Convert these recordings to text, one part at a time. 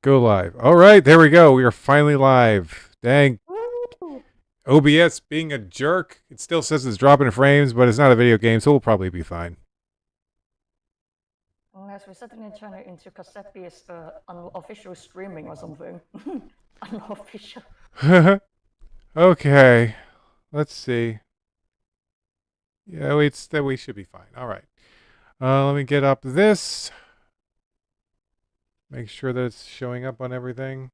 Go live. All right, there we go. We are finally live. Dang. Woo! OBS being a jerk. It still says it's dropping frames, but it's not a video game, so we'll probably be fine. Unless we're setting the channel into Caseppi's unofficial streaming or something. Unofficial. Okay. Let's see. Yeah, we should be fine. All right. Let me get up this. Make sure that it's showing up on everything.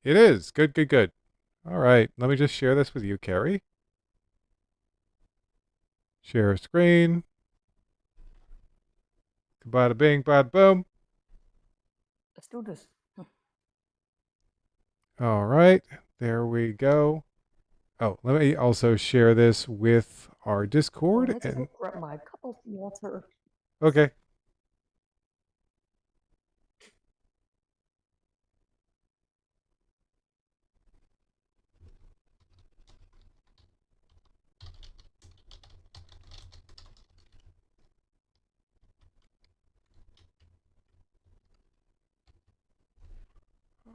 It is. Good, good, good. All right. Let me just share this with you, Carrie. Share screen. Bada bing, bada boom. Let's do this. All right. There we go. Oh, let me also share this with our Discord. Let's go grab my cup of water. Okay.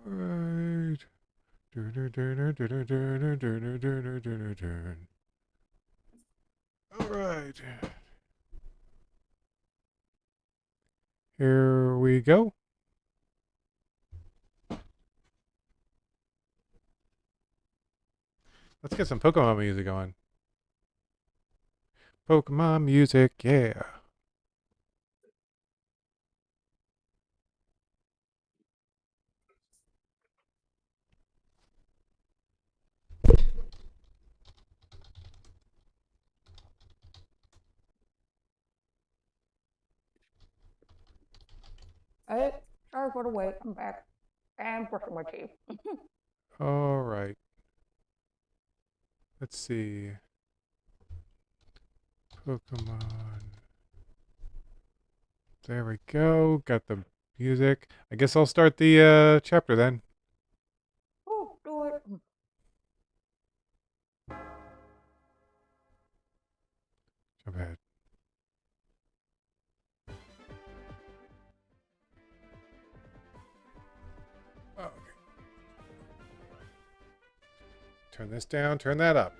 All right. All right. Here we go. Let's get some Pokemon music going. Pokemon music, yeah. Hey, sorry for the wait. I'm back. And brushing my teeth. All right. Let's see. Pokemon. There we go. Got the music. I guess I'll start the chapter then. Oh, do it. Jump ahead. Oh, okay. Turn this down, turn that up.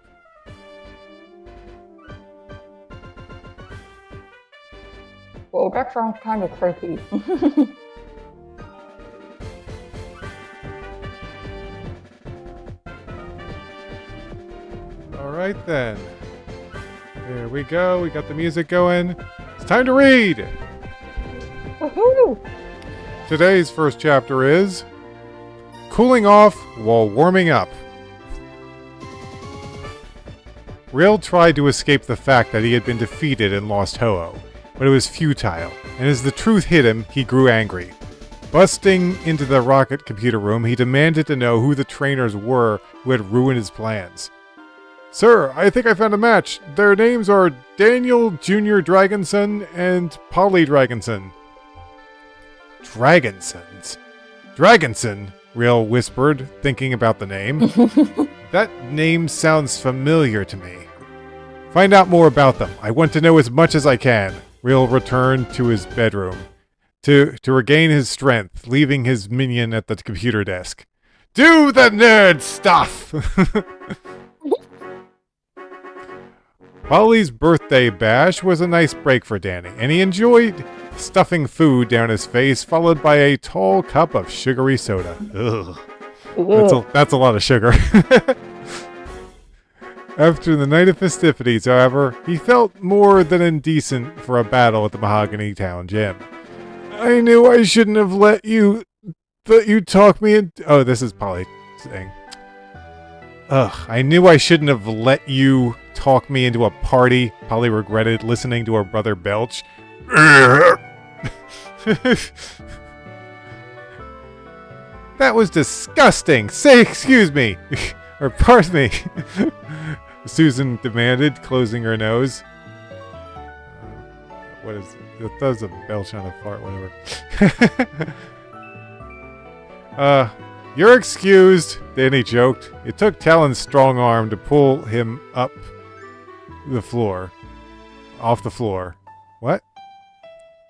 Well, that sounds kind of creepy. All right then. There we go. We got the music going. It's time to read. Woohoo! Today's first chapter is Cooling Off While Warming Up. Rail tried to escape the fact that he had been defeated and lost Ho-Oh, but it was futile, and as the truth hit him, he grew angry. Busting into the rocket computer room, he demanded to know who the trainers were who had ruined his plans. Sir, I think I found a match. Their names are Daniel Jr. Dragonson and Polly Dragonson. Dragonsons? Dragonson? Rail whispered, thinking about the name. That name sounds familiar to me. Find out more about them. I want to know as much as I can. Rail returned to his bedroom to regain his strength, leaving his minion at the computer desk. Do the nerd stuff! Polly's birthday bash was a nice break for Danny, and he enjoyed stuffing food down his face, followed by a tall cup of sugary soda. Ugh. That's a lot of sugar. After the night of festivities, however, he felt more than indecent for a battle at the Mahogany Town gym. I knew I shouldn't have let you talk me into... Oh, this is Polly saying. I knew I shouldn't have let you talk me into a party. Polly regretted listening to her brother belch. That was disgusting. Say excuse me. Or pardon me. Susan demanded, closing her nose. What is it? It does a belch on a fart, whatever. You're excused, Danny joked. It took Talon's strong arm to pull him up the floor. Off the floor. What?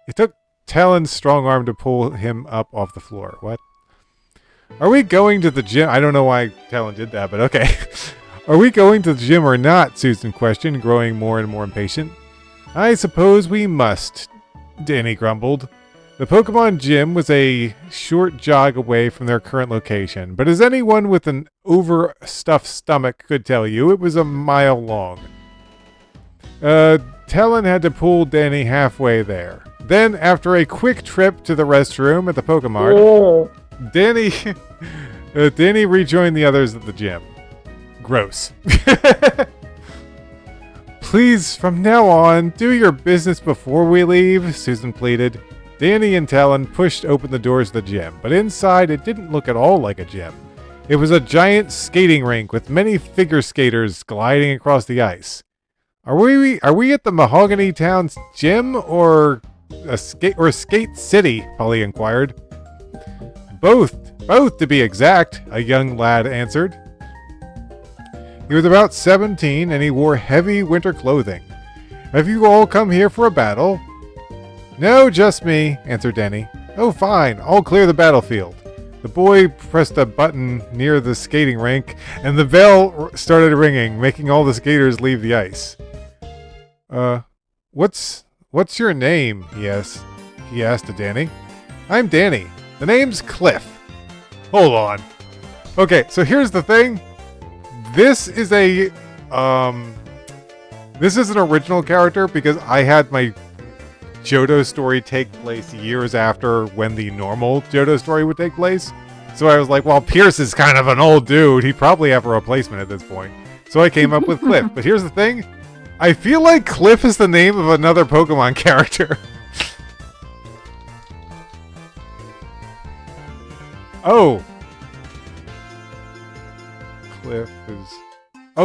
It took Talon's strong arm to pull him up off the floor. What? Are we going to the gym? I don't know why Talon did that, but okay. Are we going to the gym or not? Susan questioned, growing more and more impatient. I suppose we must, Danny grumbled. The Pokemon gym was a short jog away from their current location, but as anyone with an overstuffed stomach could tell you, it was a mile long. Talon had to pull Danny halfway there. Then, after a quick trip to the restroom at the Pokemart, Danny rejoined the others at the gym. Gross. Please, from now on, do your business before we leave, Susan pleaded. Danny and Talon pushed open the doors of the gym, but inside it didn't look at all like a gym. It was a giant skating rink with many figure skaters gliding across the ice. Are we at the Mahogany Town's gym or Skate City? Polly inquired. Both to be exact, a young lad answered. He was about 17 and he wore heavy winter clothing. Have you all come here for a battle? No, just me, answered Danny. Oh, fine, I'll clear the battlefield. The boy pressed a button near the skating rink and the bell started ringing, making all the skaters leave the ice. What's your name? He asked to Danny. I'm Danny. The name's Cliff. Hold on. Okay, so here's the thing. This is an original character because I had my Johto story take place years after when the normal Johto story would take place. So I was like, well, Pierce is kind of an old dude. He'd probably have a replacement at this point. So I came up with Cliff. But here's the thing. I feel like Cliff is the name of another Pokemon character. Oh.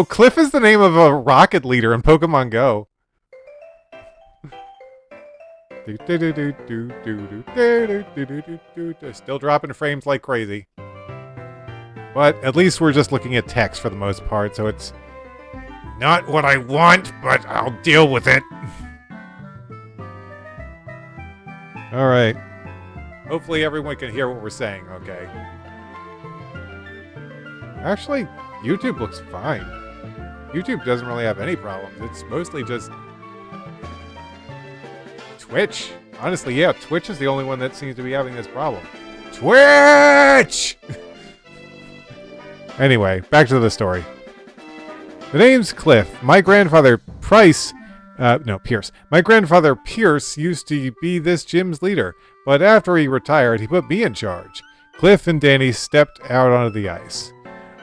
Cliff is the name of a rocket leader in Pokemon Go. Still dropping frames like crazy. But at least we're just looking at text for the most part, so it's not what I want, but I'll deal with it. Alright. Hopefully everyone can hear what we're saying, okay. Actually, YouTube looks fine. YouTube doesn't really have any problems. It's mostly just Twitch. Honestly, yeah, Twitch is the only one that seems to be having this problem. Twitch! Anyway, back to the story. The name's Cliff. My grandfather Pierce. My grandfather Pierce used to be this gym's leader, but after he retired, he put me in charge. Cliff and Danny stepped out onto the ice.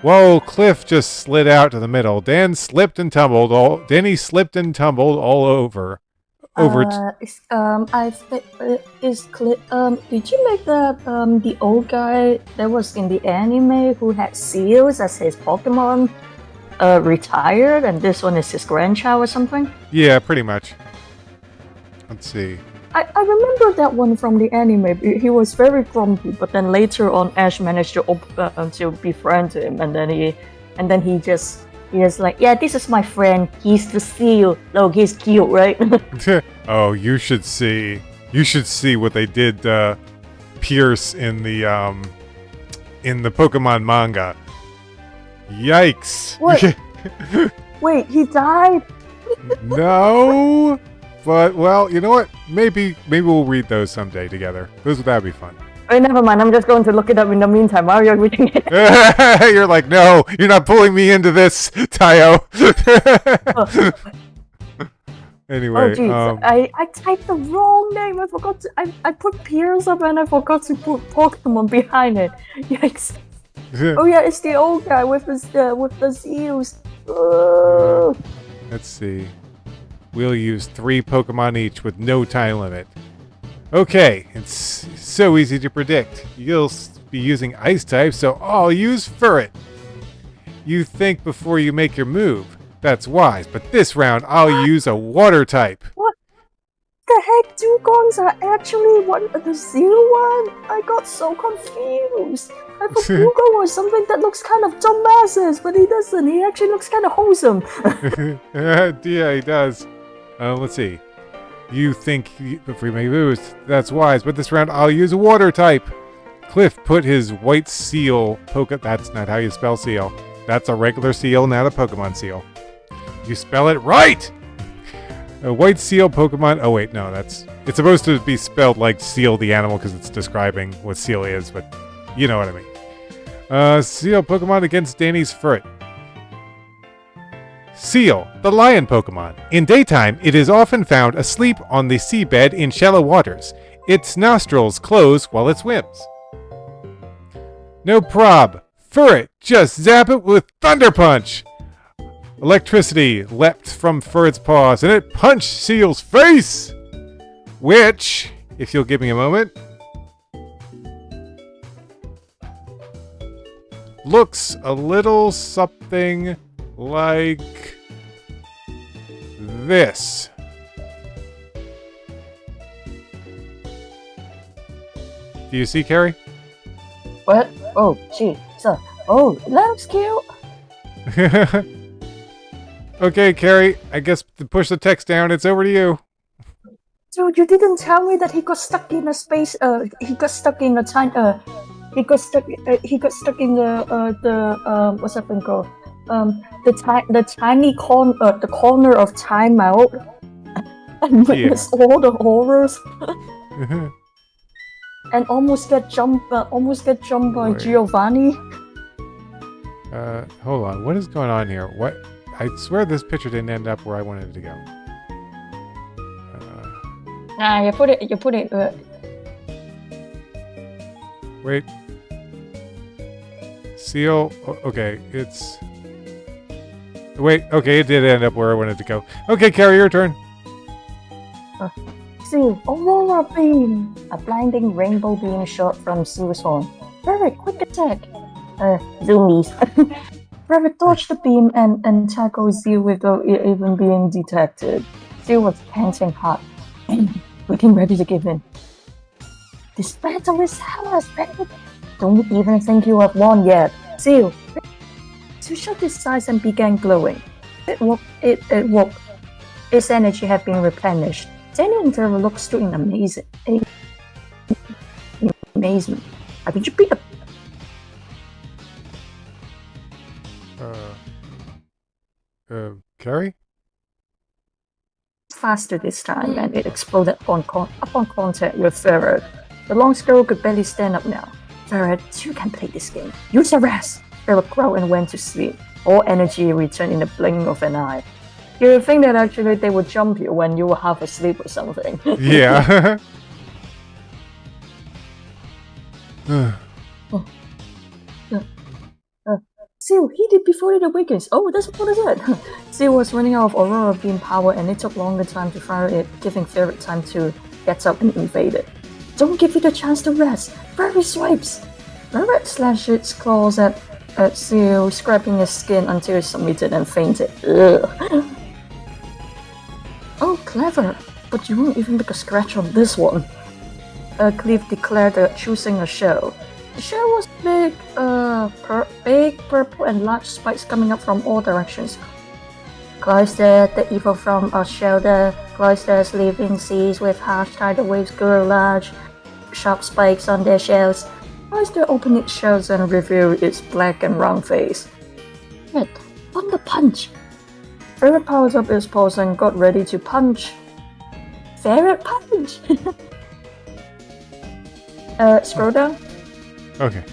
Whoa, Cliff just slid out to the middle. Danny slipped and tumbled all over. Did you make the old guy that was in the anime who had seals as his Pokemon retired, and this one is his grandchild or something? Yeah, pretty much. Let's see. I remember that one from the anime. He was very grumpy, but then later on, Ash managed to befriend him, and then he just like, yeah, this is my friend. He's the seal. Look, he's cute, right? Oh, you should see. You should see what they did Pierce in the Pokemon manga. Yikes! What? Wait, he died? No. But, well, you know what? Maybe we'll read those someday together. That'd be fun. Oh, never mind. I'm just going to look it up in the meantime while you're reading it. You're like, no, you're not pulling me into this, Tayo. Anyway. Oh, geez. I typed the wrong name. I forgot to... I put Pierce up and I forgot to put Pokemon behind it. Yikes. Oh, yeah, it's the old guy with the seals. Let's see. We'll use 3 Pokemon each with no time limit. Okay, it's so easy to predict. You'll be using Ice type, so I'll use Furret. You think before you make your move. That's wise, but this round I'll use a Water type. What the heck? Dugons are actually the seal one? I got so confused. I thought Dugong was something that looks kind of dumbasses, but he doesn't. He actually looks kind of wholesome. Yeah, he does. Let's see. You think if we may lose, that's wise, but this round I'll use a water type. Cliff put his white seal that's not how you spell seal. That's a regular seal, not a Pokemon seal. You spell it right! A white seal Pokemon. Oh wait, no, it's supposed to be spelled like seal the animal because it's describing what seal is, but you know what I mean. Seal Pokemon against Danny's Furt. Seal, the lion Pokemon. In daytime, it is often found asleep on the seabed in shallow waters. Its nostrils close while it swims. No prob. Furret, just zap it with Thunder Punch! Electricity leapt from Furret's paws, and it punched Seal's face! Which, if you'll give me a moment, looks a little something like this. Do you see, Carrie? What? Oh, gee. So, oh, that looks cute. Okay, Carrie, I guess to push the text down, it's over to you. Dude, you didn't tell me that he got stuck in a space. He got stuck in a time. He got stuck in the what's that thing called? The tiny corner of timeout, and witness all the horrors, and almost get jumped by Giovanni. Hold on, what is going on here? What? I swear this picture didn't end up where I wanted it to go. Nah, you put it. Wait. Seal. Okay, it's. Wait. Okay, it did end up where I wanted to go. Okay, Carrie, your turn. Seal, Aurora Beam, a blinding rainbow beam shot from Seal's horn. Very quick attack. Zoomies. Rabbit dodged the beam and tackled Seal without it even being detected. Seal was panting hard, looking ready to give in. This battle is ours, baby. Don't even think you have won yet. Seal shut his eyes and began glowing. It woke. Its energy had been replenished. Danny and Trevor looked stood in amazement. Haven't you beat a Carrie? faster this time, and it exploded upon contact with Ferret. The long squirrel could barely stand up now. Ferret, you can play this game. Use the rest! Ferret growled and went to sleep. All energy returned in the blink of an eye. You would think that actually they would jump you when you were half asleep or something. Yeah. Seal, he did before it awakens. Oh, that's what is it? Seal was running out of Aurora Beam power and it took longer time to fire it, giving Ferret time to get up and invade it. Don't give it a chance to rest. Ferret swipes! Ferret slashed its claws at Seal, scraping his skin until it submitted and fainted. Ugh. Oh, clever! But you won't even make a scratch on this one. Cliff declared that choosing a shell. The shell was big, big, purple, and large spikes coming up from all directions. Cloister, the evil from a shelter. Cloisters live in seas with harsh tidal waves grow large, sharp spikes on their shells. Cloister opened its shells and revealed its black and round face. It, on the punch! Ferret powered up its paws and got ready to punch. Ferret punch! Scroll down. Okay.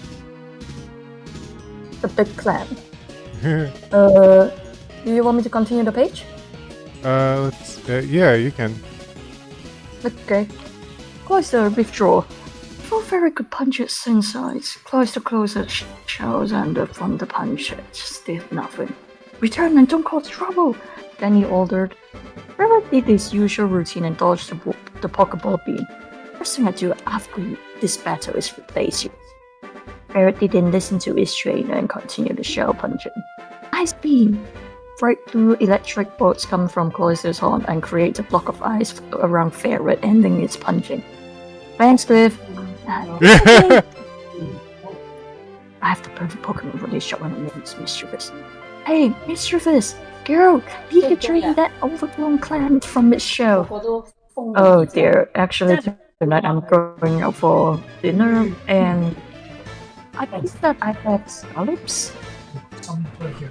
The big clam. Do you want me to continue the page? Yeah, you can. Okay. Cloister withdraw. Before Ferret could punch its insides, Cloister closed its shells and from the punch it just did nothing. Return and don't cause trouble, Danny ordered. Ferret did his usual routine and dodged the Pokeball beam. First thing I do after this battle is replace you. Ferret didn't listen to his trainer and continued the shell punching. Ice beam! Bright blue electric bolts come from Cloister's horn and create a block of ice around Ferret, ending its punching. Thanks, Cliff. I have the perfect Pokemon for this shot when it is Mischievous. Hey, Mischievous! Girl, Pikachu that overgrown clam from its shell. Oh dear, actually tonight I'm going out for dinner and I think that I had scallops.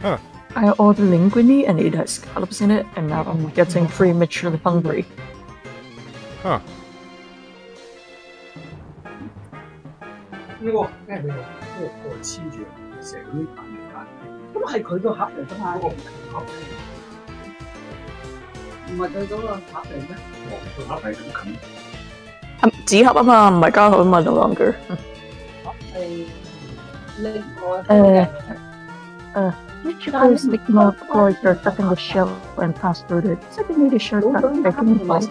Huh. I ordered linguine and it has scallops in it and now I'm getting prematurely hungry. Huh. 呢個咩嚟㗎？呢個黐住成嗰啲蛋嚟㗎。咁係佢個盒嚟㗎嘛？嗰個唔係盒嚟，唔係佢嗰個盒嚟咩？哦，個盒係咁冚。紙盒啊嘛，唔係膠盒啊嘛，no longer。盒係另外Which first ignore closure stuffing the shell and pass through it. Secondly, the shirt got taken off.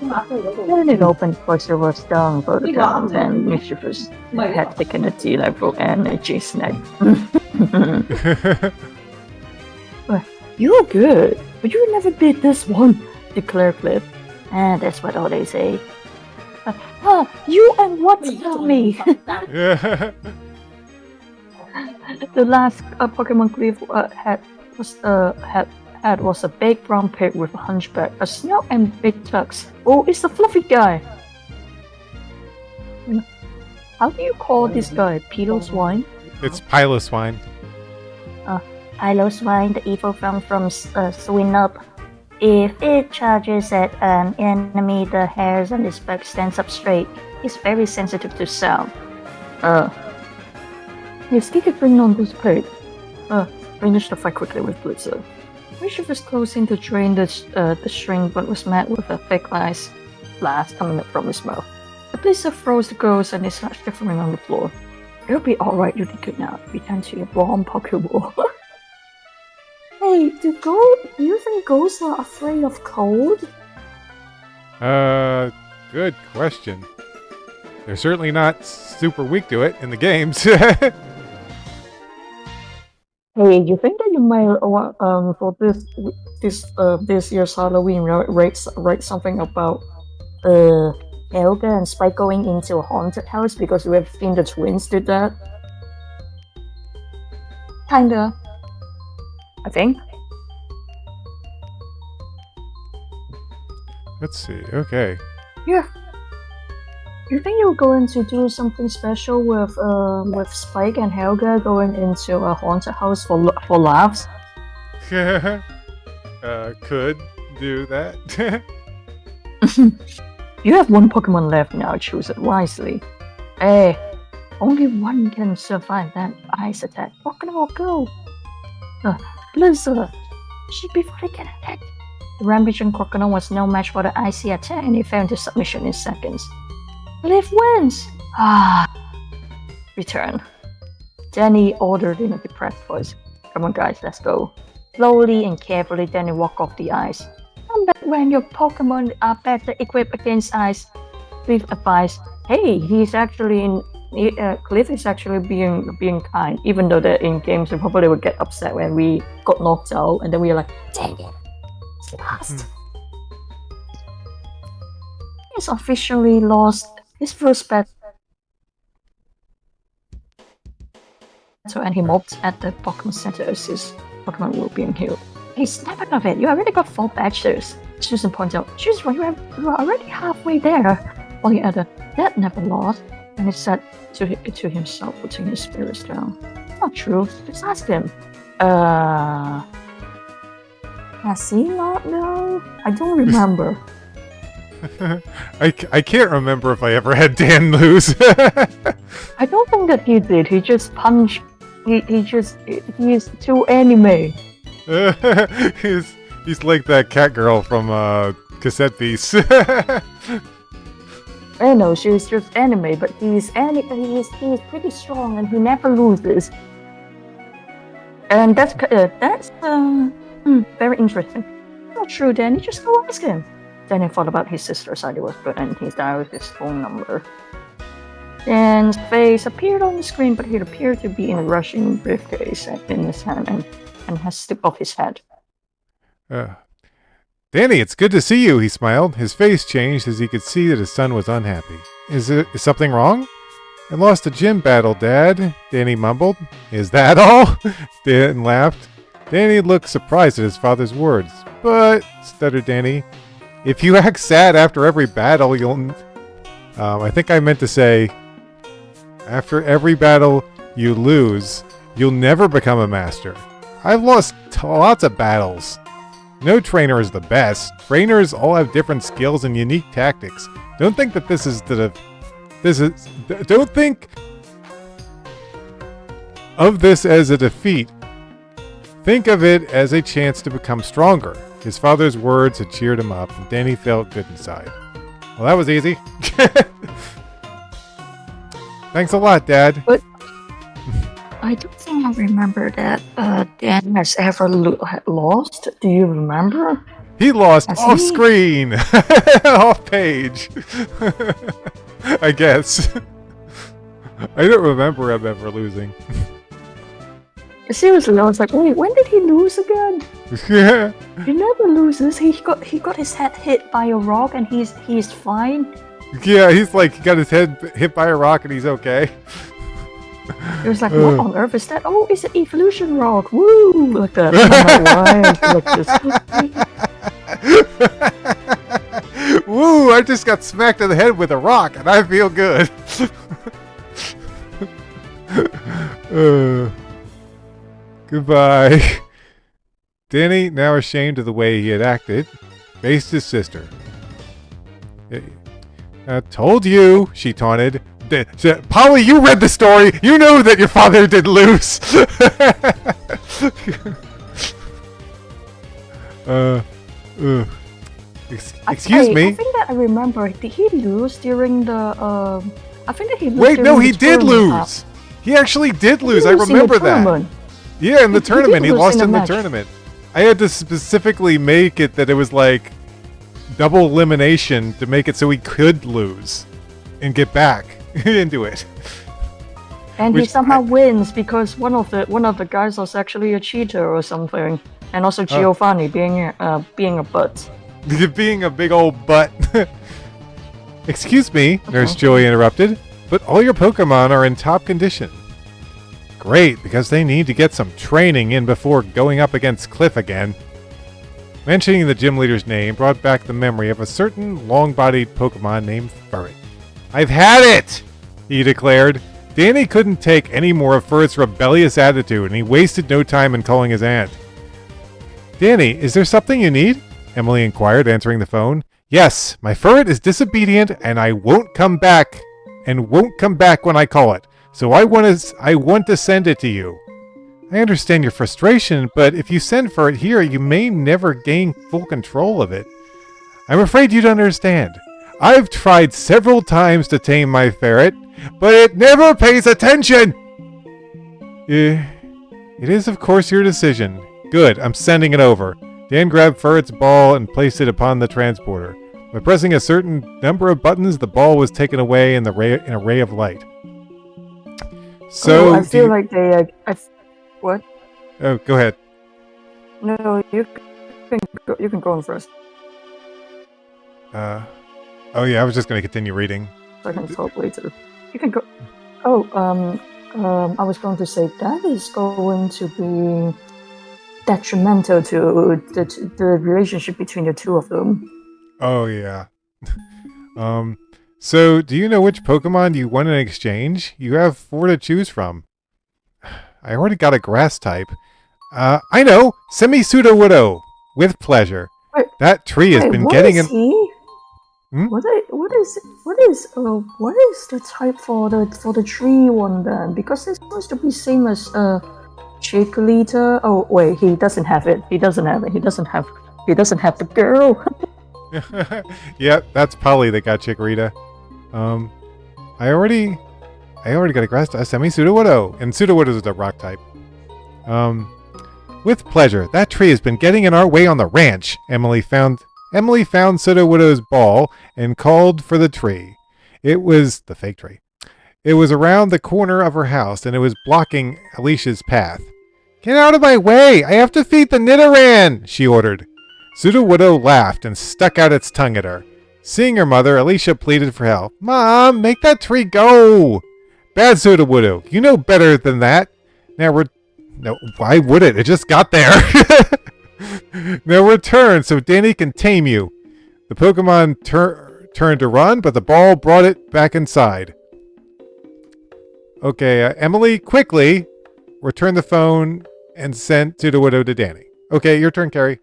Then it opened closer was down photograph and mischievous had taken a D-level energy snack. You're good, but you never beat this one, declared Cliff. And that's what all they say. You and what tell me? Yeah. The last Pokemon Cliff had was a big brown pig with a hunchback, a snout, and big tucks. Oh, it's the fluffy guy. How do you call this guy? Piloswine? It's Piloswine. Piloswine, the evil from Swinub. If it charges at an enemy, the hairs on its back stands up straight. It's very sensitive to sound. If Ski could bring on this pig. Finished the fight quickly with Blizzard. Mischief was closing to drain the string, but was met with a thick ice blast coming up from his mouth. The Blizzard froze the ghost and it started shivering on the floor. It'll be alright, you'll be good now. Return to your warm Pokeball. Hey, do you think ghosts are afraid of cold? Good question. They're certainly not super weak to it in the games. Hey, you think that you might for this year's Halloween write something about Helga and Spike going into a haunted house because we have seen the twins did that? Kinda. I think. Let's see. Okay. Yeah. You think you're going to do something special with Spike and Helga going into a haunted house for laughs? Could do that. You have one Pokemon left now, choose it wisely. Hey, only one can survive that ice attack. Pokemon go! Blizzard! Before they get attacked. The rampaging Crocodile was no match for the icy attack and he fell into submission in seconds. Cliff wins! Return. Danny ordered in a depressed voice. Come on guys, let's go. Slowly and carefully, Danny walked off the ice. Come back when your Pokemon are better equipped against ice. Cliff advised. Hey, Cliff is actually being kind, even though that in games we probably would get upset when we got knocked out and then we were like, dang it, it's lost. He's officially lost his first battle and he moped at the Pokemon Center as his Pokemon were being healed. Hey, snap out of it, you already got 4 badges. Susan pointed out, you are already halfway there. While he added, that never lost. And he said to himself, putting his spirits down. Not true, just ask him. Has he not know? I don't remember. I can't remember if I ever had Dan lose. I don't think that he did. He just punched. He's too anime. He's like that cat girl from Cassette Piece. I know she's just anime, but he's pretty strong and he never loses. And that's very interesting. Not true, Danny. Just go ask him. Danny thought about his sister's idea was good and he dialed his phone number. Dan's face appeared on the screen, but he appeared to be in a Russian briefcase in his hand and has slipped off his head. Danny, it's good to see you, he smiled. His face changed as he could see that his son was unhappy. Is something wrong? I lost a gym battle, Dad, Danny mumbled. Is that all? Dan laughed. Danny looked surprised at his father's words. But, stuttered Danny, If you act sad after every battle, you'll... I think I meant to say, after every battle you lose, you'll never become a master. I've lost lots of battles. No trainer is the best. Trainers all have different skills and unique tactics. Don't think that don't think of this as a defeat. Think of it as a chance to become stronger. His father's words had cheered him up, and Danny felt good inside. Well, that was easy. Thanks a lot, Dad. But I don't think I remember that Dan has ever lost. Do you remember? He lost off screen, off page. I guess. I don't remember him ever losing. Seriously, I was like, wait, when did he lose again? Yeah. He never loses. He got his head hit by a rock and he's fine. Yeah, he's like, he got his head hit by a rock and he's okay. It was like, what on earth is that? Oh, it's an evolution rock. Woo! Like that. I don't know why I feel like this. Woo! I just got smacked in the head with a rock and I feel good. Goodbye. Danny, now ashamed of the way he had acted, faced his sister. I told you, she taunted. Polly, you read the story. You know that your father did lose. Excuse me. I think that I remember. Did he lose during the? I think that he lose. Wait, no, he did tournament. lose. He actually did lose. I remember that. Yeah, in the tournament, he lost in the tournament. I had to specifically make it that it was like double elimination to make it so he could lose and get back into it. And he somehow wins because one of the guys was actually a cheater or something, and also Giovanni being a butt. Being a big old butt. Excuse me, Nurse Joey interrupted, but all your Pokemon are in top condition. Great, because they need to get some training in before going up against Cliff again. Mentioning the gym leader's name brought back the memory of a certain long-bodied Pokemon named Furret. I've had it! He declared. Danny couldn't take any more of Furret's rebellious attitude, and he wasted no time in calling his aunt. Danny, is there something you need? Emily inquired, answering the phone. Yes, my Furret is disobedient, and I won't come back when I call it. So I want to send it to you. I understand your frustration, but if you send Furret here, you may never gain full control of it. I'm afraid you don't understand. I've tried several times to tame my ferret, but it never pays attention! It is, of course, your decision. Good, I'm sending it over. Dan grabbed Furret's ball and placed it upon the transporter. By pressing a certain number of buttons, the ball was taken away in a ray of light. So I feel like they. What? Oh, go ahead. No, you can go on first. Oh yeah, I was just going to continue reading. So I can talk later. You can go. Oh, I was going to say that is going to be detrimental to the relationship between the two of them. Oh yeah. So do you know which Pokemon you want in exchange? You have 4 to choose from. I already got a grass type. I know! Semi-Sudowoodo! With pleasure. Wait, that tree has been getting an... Hmm? What is the type for the tree one then? Because it's supposed to be same as Chikorita. Oh wait, he doesn't have it. He doesn't have the girl. Yeah, that's Polly that got Chikorita. I already got a grass type, Semi-Sudowoodo, and Sudowoodo is a rock type. With pleasure. That tree has been getting in our way on the ranch. Emily found Sudowoodo's ball and called for the tree. It was the fake tree. It was around the corner of her house, and it was blocking Alicia's path. Get out of my way! I have to feed the Nidoran! She ordered. Sudowoodo laughed and stuck out its tongue at her. Seeing her mother, Alicia pleaded for help. Mom, make that tree go! Bad Sudowoodo, you know better than that. No, why would it? It just got there. Now return so Danny can tame you. The Pokemon turned to run, but the ball brought it back inside. Okay, Emily, quickly return the phone and send to the widow to Danny. Okay, your turn, Carrie.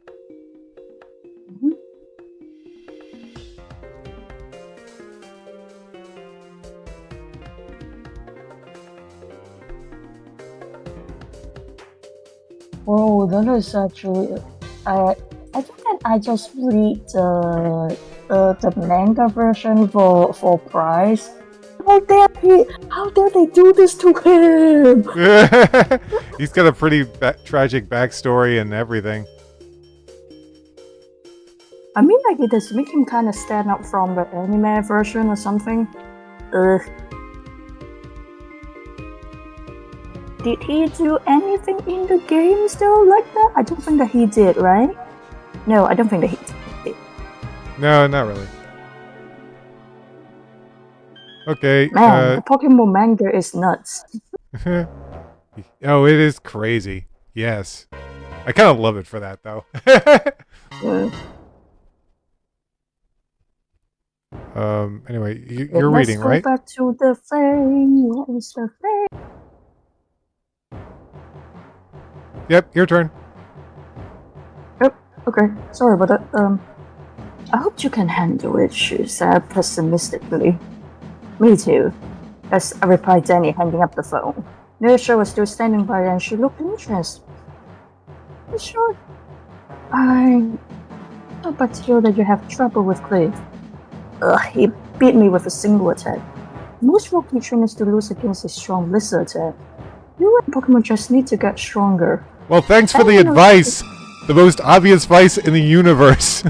Oh, that is actually. I think that I just read the manga version for Price. How dare they do this to him? He's got a pretty tragic backstory and everything. I mean, like, it does make him kind of stand out from the anime version or something. Ugh. Did he do anything in the game still like that? I don't think that he did, right? No, I don't think that he did. No, not really. Okay. Man, the Pokemon manga is nuts. Oh, it is crazy. Yes. I kind of love it for that, though. Anyway, you're reading, right? Let's go back to the thing. What is the thing? Yep, your turn. Yep, okay. Sorry about that. I hope you can handle it, she said pessimistically. Me too. As I replied, Danny handing up the phone. Nurse was still standing by and she looked interested. You sure? I but feel that you have trouble with Cliff. He beat me with a single attack. Most rocky trainers do lose against a strong lizard attack. You and Pokemon just need to get stronger. Well, thanks for the advice. The most obvious advice in the universe.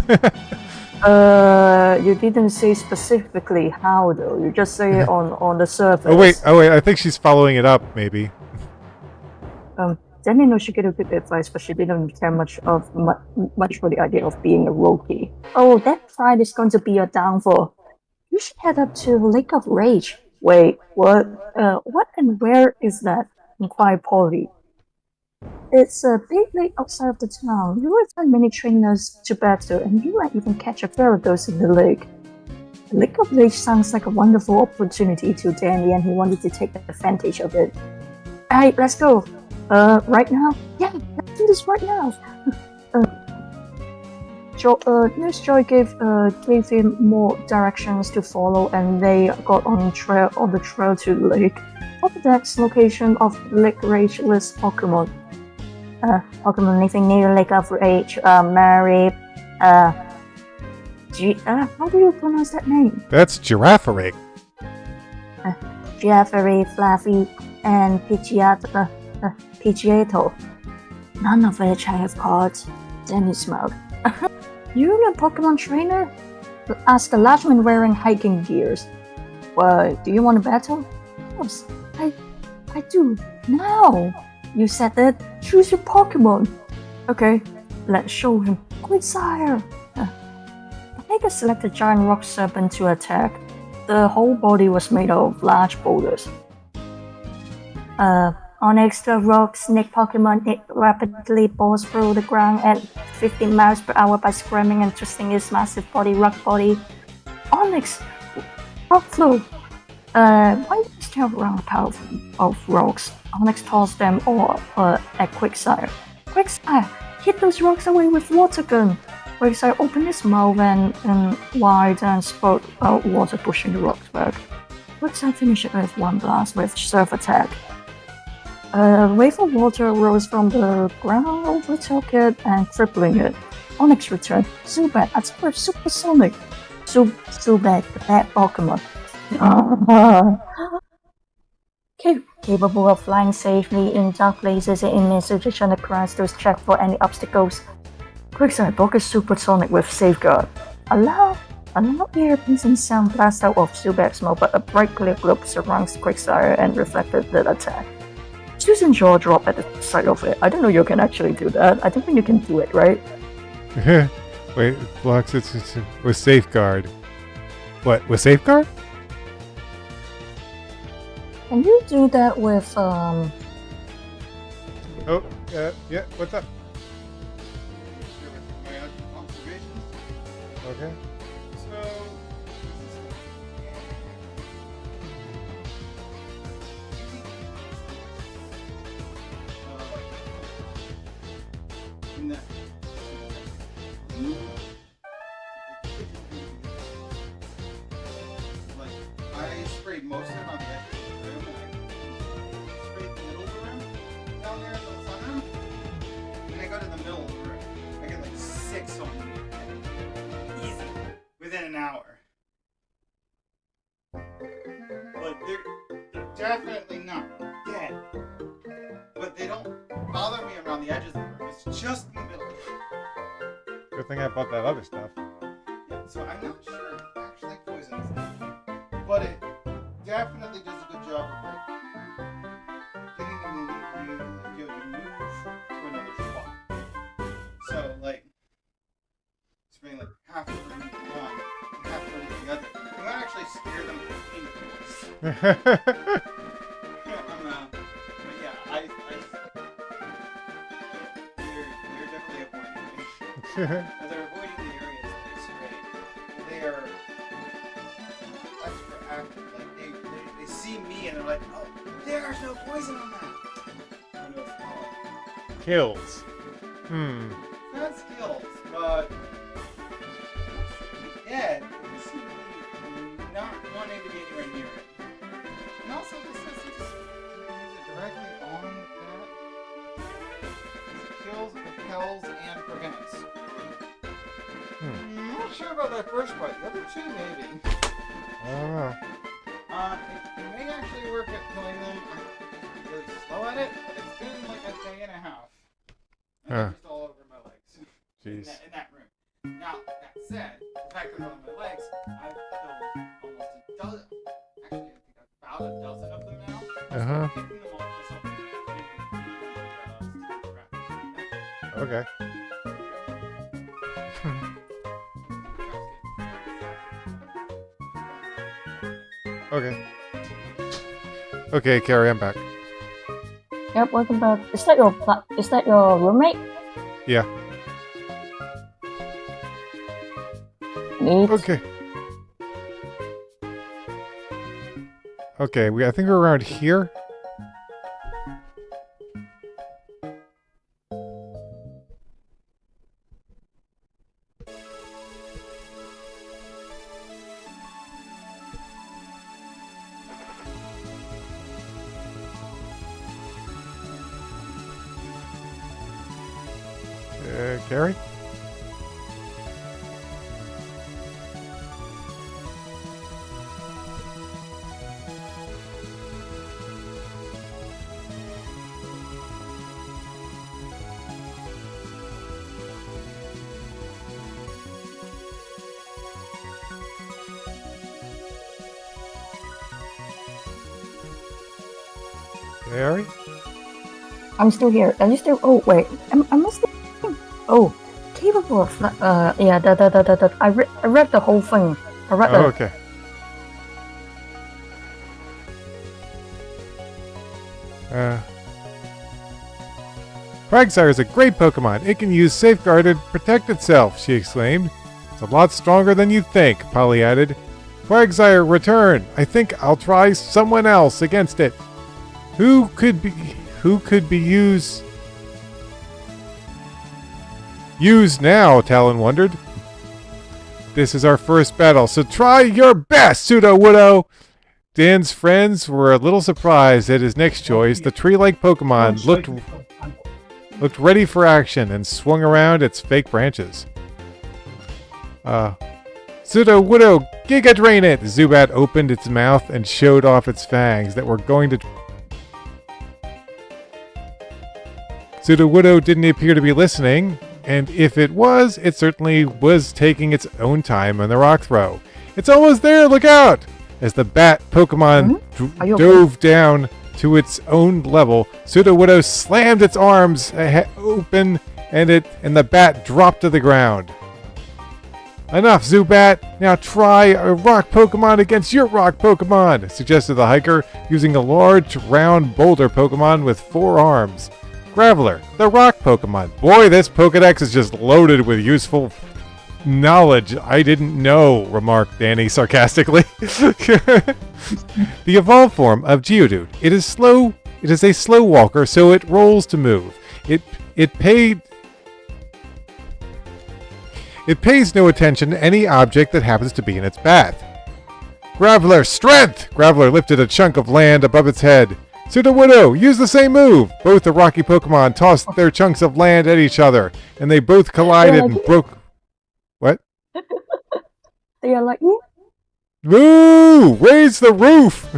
You didn't say specifically how though. You just say on the surface. Oh wait. I think she's following it up, maybe. Danny knows she gave a good advice, but she didn't care much for the idea of being a rookie. Oh, that pride is going to be your downfall. You should head up to Lake of Rage. Wait, what? What and where is that? Inquired Polly. It's a big lake outside of the town. You will find many trainers to battle, and you might even catch a Gyarados in the lake. The Lake of Rage sounds like a wonderful opportunity to Danny, and he wanted to take advantage of it. Hey, let's go. Right now? Yeah, let's do this right now. Nurse Joy gave him more directions to follow, and they got on the trail to the lake. At the next location of Lake Rage lists Pokemon. Pokemon living near Lake of Rage, Mary, how do you pronounce that name? That's Giraffaric. Giraffaric, Fluffy, and Pidgeotto. None of which I have caught. Danny smiled. You're a Pokemon trainer? Asked a large man wearing hiking gears. Why, do you want to battle? Yes, I do. Now! You said that. Choose your Pokemon. Okay, let's show him. Quicksire! The Tiger selected giant rock serpent to attack. The whole body was made of large boulders. On extra rock snake Pokemon, it rapidly bores through the ground at 15 miles per hour by scrambling and twisting its massive rock body. Onyx! Rock flow! Why is there around the power of rocks? Onyx tossed them all at Quicksire. Quicksire! Hit those rocks away with water gun! Quicksire opened his mouth and wide and spout out water, pushing the rocks back. Quicksire finished it with one blast with Surf Attack. A wave of water rose from the ground, overtook it and crippling it. Onyx returned. Zubat, attack with Supersonic. Zubat, the bad Pokemon. Capable of flying safely in dark places and in situation across those check for any obstacles. Quicksire broke his Supersonic with Safeguard. A loud ear-piercing sound blast out of Zubat's mouth, but a bright clear globe surrounds Quicksire and reflected the attack. Susan's jaw dropped at the sight of it. I don't know you can actually do that. I don't think you can do it, right? Wait, blocks it with Safeguard. What, with Safeguard? Can you do that with, Oh, yeah, what's up? Okay. sprayed most of it on the edge of the room, and I sprayed the middle of the room down there in the sunroom. And I go to the middle of the room. I get like 6 on me. Easy. Within an hour. Like, they're definitely not dead. But they don't bother me around the edges of the room. It's just in the middle. Good thing I bought that other stuff. Yeah, so I'm not sure it actually poisons them. But it definitely does a good job of like getting you to move to another spot. So like spraying like half the room one and half the room the other. You might actually scare them into place. But yeah, they're definitely avoiding me. They're avoiding the areas that they spray. They are extra active. Like they see me and they're like, oh, there's no poison on that. I know it's not. Kills. Not skills, but dead. They seem to be not wanting to be anywhere near it. And also, this says you just use it directly on that. It kills, repels, and prevents. I'm not sure about that first part. The other two, maybe. I don't know. It may actually work at killing them. I'm really slow at it, but it's been like a day and a half. And they're just all over my legs. Jeez. In that room. Now, that said, the fact that they're on my legs, I've killed almost a dozen. Actually, I think about a dozen of them now. Uh-huh. Picking them off myself and putting them Okay. Okay. Okay, Carrie, I'm back. Yep, welcome back. Is that your roommate? Yeah. Neat. Okay. Okay, I think we're around here. Carrie? Carrie? I'm still here. Are you still? Oh wait, am I still? Oh, capable of yeah. That. I read the whole thing. I read Oh, okay. Quagsire is a great Pokemon. It can use Safeguard to protect itself, she exclaimed. It's a lot stronger than you think, Polly added. Quagsire, return. I think I'll try someone else against it. Who could be used now, Talon wondered. This is our first battle, so try your best, Pseudo-Widow! Dan's friends were a little surprised at his next choice. The tree-like Pokemon looked ready for action and swung around its fake branches. Pseudo-Widow, Giga Drain it! Zubat opened its mouth and showed off its fangs that were going to... Pseudo-Widow didn't appear to be listening, and if it was, it certainly was taking its own time on the rock throw. It's almost there, look out! As the bat Pokemon dove down to its own level, Pseudo-Widow slammed its arms open, and the bat dropped to the ground. Enough, Zubat! Now try a rock Pokemon against your rock Pokemon, suggested the hiker, using a large, round boulder Pokemon with 4 arms. Graveler, the rock Pokemon. Boy, this Pokedex is just loaded with useful knowledge I didn't know, remarked Danny sarcastically. The evolved form of Geodude. It is a slow walker, so it rolls to move. It pays no attention to any object that happens to be in its path. Graveler, strength! Graveler lifted a chunk of land above its head. Sudowoodo, use the same move! Both the rocky Pokemon tossed their chunks of land at each other, and they both collided and broke... What? They are like, yeah. Woo! Raise the roof!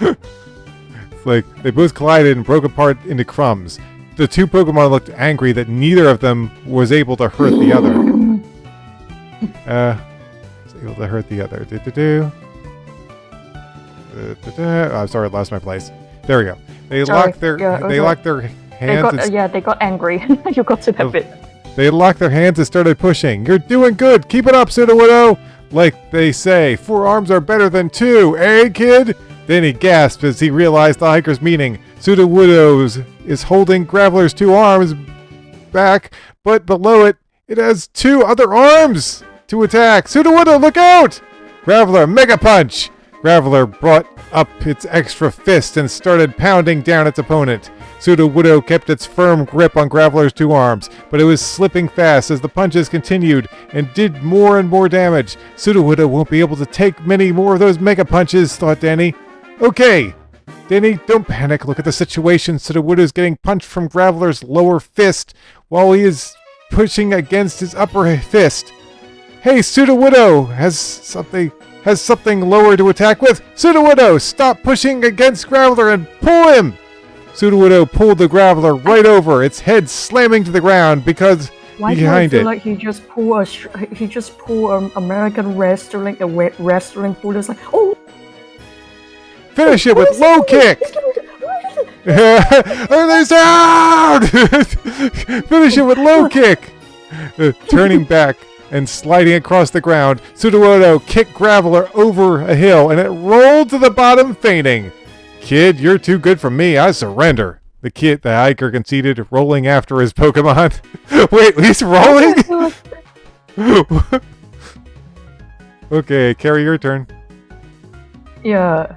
It's like they both collided and broke apart into crumbs. The two Pokemon looked angry that neither of them was able to hurt the other. Was able to hurt the other. I'm sorry, I lost my place. There we go. They locked their hands. They got angry. You got to that bit. They locked their hands and started pushing. You're doing good. Keep it up, Sudowoodo. Like they say, 4 arms are better than 2, eh, kid? Then he gasped as he realized the hiker's meaning. Sudowoodo's is holding Graveler's 2 arms back, but below it, it has 2 other arms to attack. Sudowoodo, look out! Graveler, Mega Punch! Graveler brought up its extra fist and started pounding down its opponent. Sudowoodo kept its firm grip on Graveler's 2 arms, but it was slipping fast as the punches continued and did more and more damage. Sudowoodo won't be able to take many more of those Mega Punches, thought Danny. Okay, Danny, don't panic. Look at the situation. Sudowoodo is getting punched from Graveler's lower fist while he is pushing against his upper fist. Hey, Sudowoodo has something lower to attack with. Sudowoodo, stop pushing against Graveler and pull him! Sudowoodo pulled the Graveler right over, its head slamming to the ground because Why behind do I feel it. like he just pulled American wrestling, a wrestling pull. It's like, oh, Finish it with low kick! There's sound! Finish it with low kick! Turning back and sliding across the ground, Sudowoodo kicked Graveler over a hill and it rolled to the bottom, fainting. Kid, you're too good for me. I surrender. The hiker conceded, rolling after his Pokemon. Wait, he's rolling? Okay, Carrie, your turn. Yeah,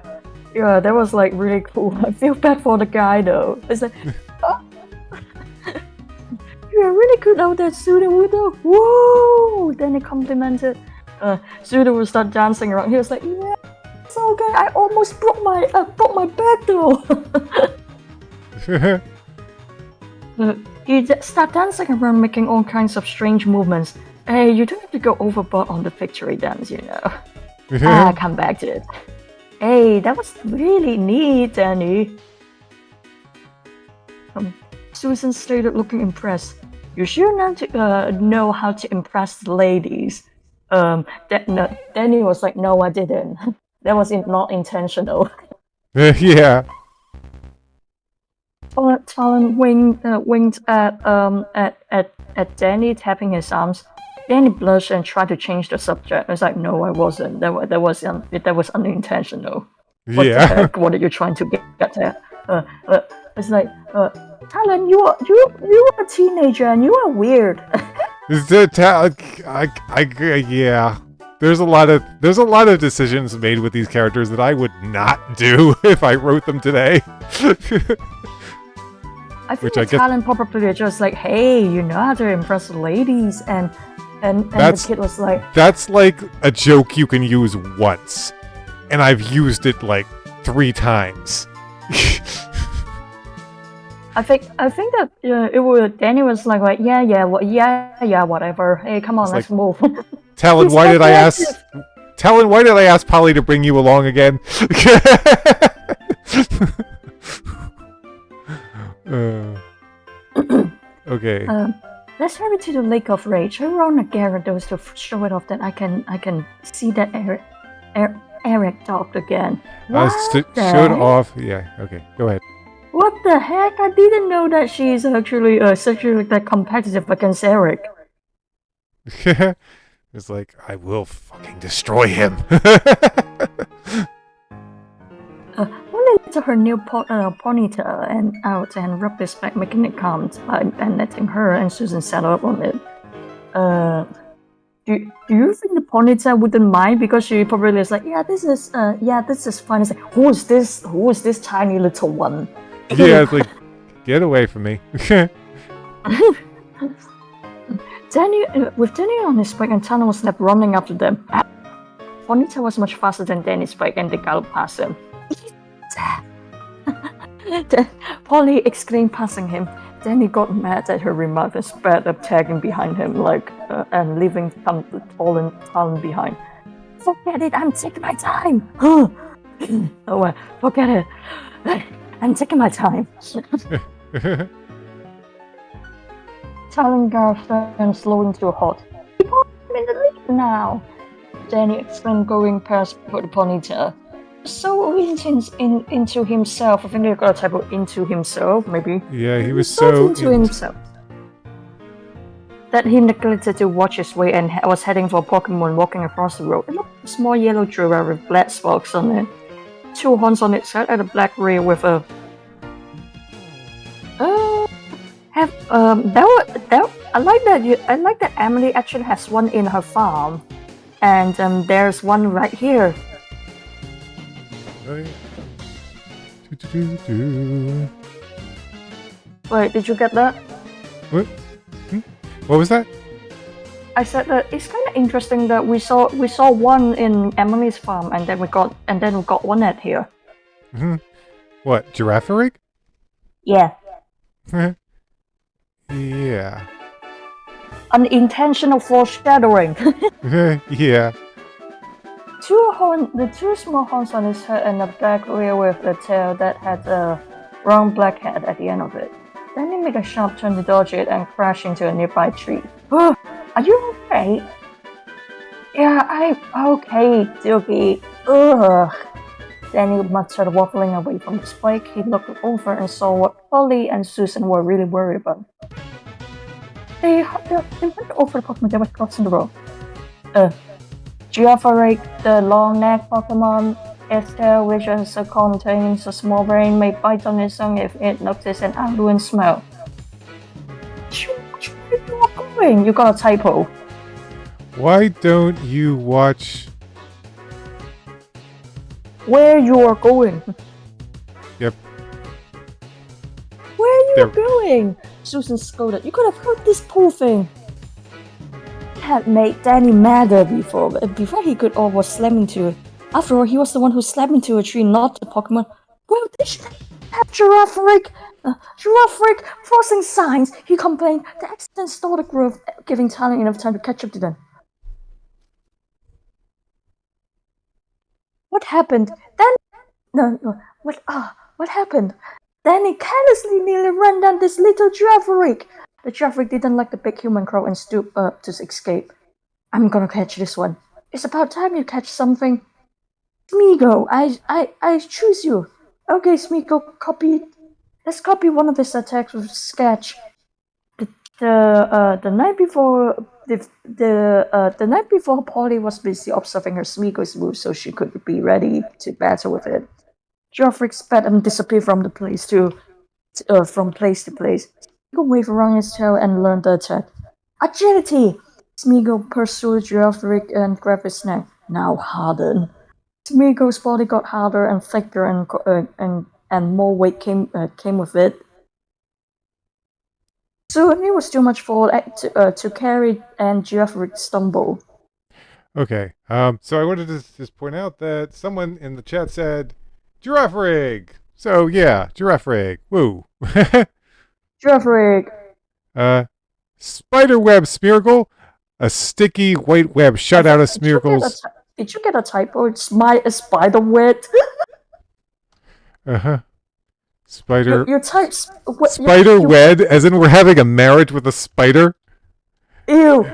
that was like really cool. I feel bad for the guy though. It's like, oh. You're really good out there, Sudowoodo. Whoa! Then he complimented. Sudowoodo started dancing around. He was like, yeah, it's okay. I almost broke my back though. He started dancing around, making all kinds of strange movements. Hey, you don't have to go overboard on the victory dance, you know. Come back to it. Hey, that was really neat, Danny. Susan stated, looking impressed. You sure know how to impress the ladies. Danny was like, no, I didn't. That was not intentional. Yeah. Talon winked at Danny, tapping his arms. Danny blushed and tried to change the subject. It's like, no, I wasn't. That was unintentional. What the heck? What are you trying to get at? It's like, Talon, you are a teenager and you are weird. Yeah. There's a lot of decisions made with these characters that I would not do if I wrote them today. I think Talon probably just like, hey, you know how to impress the ladies, and the kid was like, that's like a joke you can use once, and I've used it like 3 times. I think that Danny was like whatever. Hey, come on, let's move. Talon, why did I ask Polly to bring you along again? Okay. Let's hurry to the Lake of Rage. I run a Gyarados to show it off that I can see that Eric talked again. Show it off. Yeah. Okay. Go ahead. What the heck? I didn't know that she's actually sexually that competitive against Eric. It's like, I will fucking destroy him. Molly took her new ponytail and out and rubbed his back, making it calm and letting her and Susan settle up on it. Do you think the ponytail wouldn't mind, because she probably is like, this is fun. It's like, who is this tiny little one? Yeah, it's like, get away from me. Danny, with Danny on his back and Talon was left running after them. Ponytail was much faster than Danny's bike and they galloped past him. Polly exclaimed passing him. Danny got mad at her remark and sped up, tagging behind him and leaving Talon behind. Forget it, I'm taking my time. Oh, forget it. I'm taking my time. Talon gasped and slowing to a halt. I'm in the lead now, Danny exclaimed, going past the Ponytail. So into himself. I think they got a type of into himself, maybe. Yeah, he was so into himself that he neglected to watch his way and was heading for a Pokemon walking across the road. It looked like a small yellow giraffe with black spots on it, 2 horns on its head, and a black rear with a. I like that. I like that Emily actually has one in her farm, and there's one right here. Wait, did you get that? What? What was that? I said that it's kind of interesting that we saw one in Emily's farm, and then we got one at here. What, Giraffaric? Yeah. Yeah. Unintentional foreshadowing. Yeah. The 2 small horns on his head and a black rear with a tail that had a round black head at the end of it. Then he made a sharp turn to dodge it and crashed into a nearby tree. Are you okay? Yeah, I'm okay, Doogie. Ugh. Danny muttered, waddling away from his bike. He looked over and saw what Polly and Susan were really worried about. They went over the Pokemon that was crossing the road. Giraffaric, the long-necked Pokemon, its tail, which also contains a small brain, may bite on its tongue if it notices an unruined smell. Where you are going? You got a typo. Why don't you watch... Where you are going? Yep. Where you going? Susan scolded. You could have heard this poor thing. Had made Danny madder before he could or was slammed into it. After all, he was the one who slammed into a tree, not the Pokemon. Well, they should have Giraffaric crossing signs, he complained. The accident stalled the growth, giving Talon enough time to catch up to them. What happened? What happened? Danny carelessly nearly ran down this little Giraffaric. The Giraffaric didn't like the big human crow and stooped up to escape. I'm gonna catch this one. It's about time you catch something. Smeagol, I choose you. Okay, Smeagol, let's copy one of his attacks with Sketch. The night before the night before, Polly was busy observing her Smeagol's move so she could be ready to battle with it. Giraffaric sped and disappeared from place to place. Smeagol waved around his tail and learned the attack. Agility! Smeagol pursued Giraffaric and grabbed his neck. Now harden. Smeagol's body got harder and thicker, and more weight came with it. Soon it was too much for to carry, and Giraffaric stumbled. Okay, so I wanted to just point out that someone in the chat said, Giraffaric! So yeah, Giraffaric, woo! Giraffaric! Spiderweb Smeargle? A sticky white web shot out of Smeargle's... Did you get a typo? It's a spider web. Uh-huh. Spider... Your types... Spider wed, as in we're having a marriage with a spider? Ew.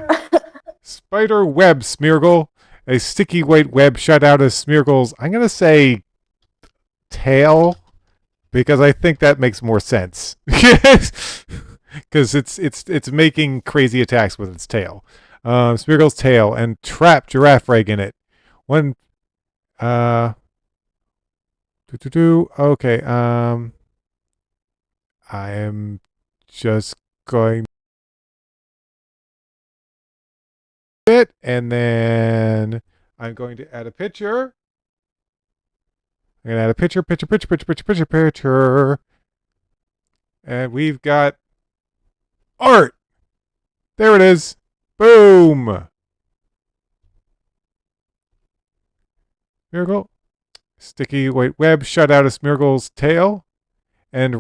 Spider web Smeargle. A sticky white web shot out of Smeargle's, I'm gonna say, tail, because I think that makes more sense. Because it's making crazy attacks with its tail. Smeargle's tail, and trapped Giraffaric in it. One, okay, I am just going it, and then I'm going to add a picture. I'm going to add a picture. And we've got art. There it is. Boom. Smeargle. Sticky white web shot out of Smeargle's tail and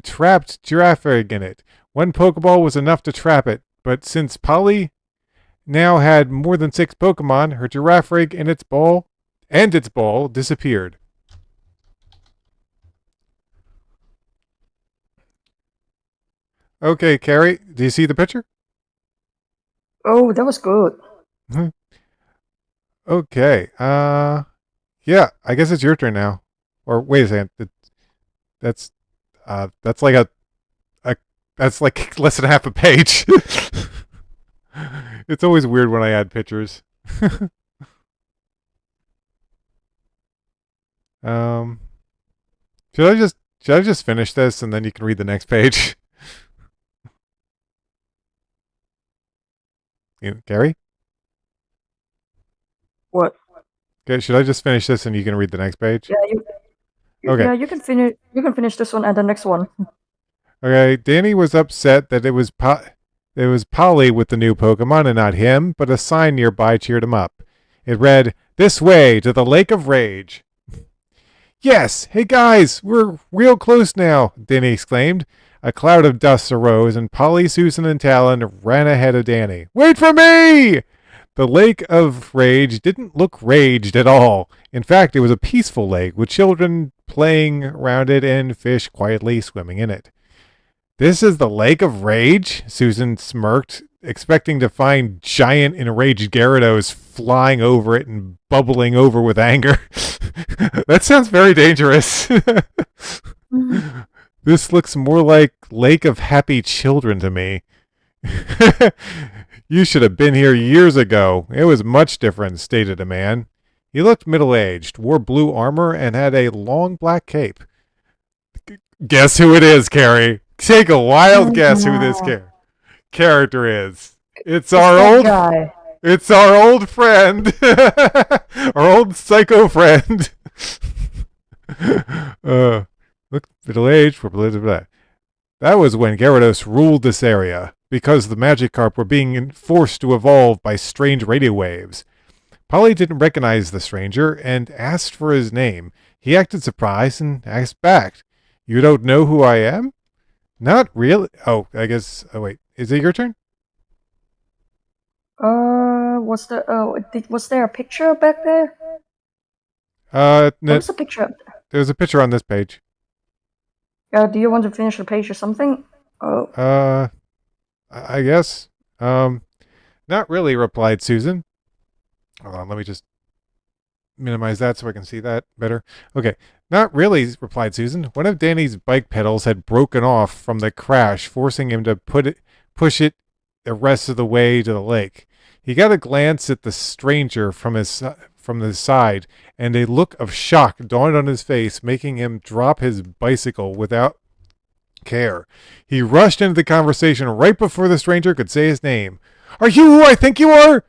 trapped Giraffig in it. One Pokeball was enough to trap it, but since Polly now had more than 6 Pokemon, her Giraffig and its ball disappeared. Okay, Carrie, do you see the picture? Oh, that was good. Okay. Yeah, I guess it's your turn now. Or wait a second. That's like that's like less than half a page. It's always weird when I add pictures. um, should I just finish this and then you can read the next page? Gary? What? Okay, should I just finish this and you can read the next page? Okay. Yeah, you can finish. You can finish this one and the next one. Okay, Danny was upset that it was Polly with the new Pokemon and not him, but a sign nearby cheered him up. It read, "This way to the Lake of Rage." Yes! Hey guys, we're real close now, Danny exclaimed. A cloud of dust arose, and Polly, Susan, and Talon ran ahead of Danny. Wait for me! The Lake of Rage didn't look raged at all. In fact, it was a peaceful lake, with children playing around it and fish quietly swimming in it. This is the Lake of Rage? Susan smirked, expecting to find giant enraged Gyarados flying over it and bubbling over with anger. That sounds very dangerous. This looks more like Lake of Happy Children to me. You should have been here years ago. It was much different, stated a man. He looked middle-aged, wore blue armor, and had a long black cape. Guess who it is, Carrie? Take a wild guess who this character is. It's our old guy. It's our old friend. Our old psycho friend. Look, middle-aged, blah, blah, blah. That was when Gyarados ruled this area, because the Magikarp were being forced to evolve by strange radio waves. Polly didn't recognize the stranger and asked for his name. He acted surprised and asked back, "You don't know who I am?" Not really. Oh, I guess. Oh, wait. Is it your turn? Was there a picture back there? There's a picture. There's a picture on this page. Do you want to finish the page or something? Oh. I guess. Not really, replied Susan. Hold on, let me just minimize that so I can see that better. Okay. Not really, replied Susan. One of Danny's bike pedals had broken off from the crash, forcing him to push it the rest of the way to the lake. He got a glance at the stranger from the side, and a look of shock dawned on his face, making him drop his bicycle without care. He rushed into the conversation right before the stranger could say his name. "Are you who I think you are?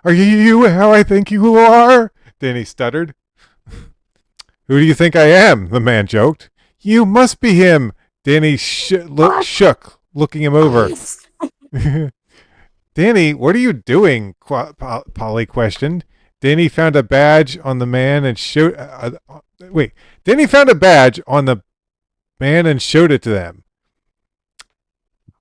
Are you how I think you are?" Danny stuttered. "Who do you think I am?" the man joked. "You must be him." Danny shook, looking him over. "Danny, what are you doing?" Polly questioned. Danny found a badge on the man and showed. Danny found a badge on the man and showed it to them.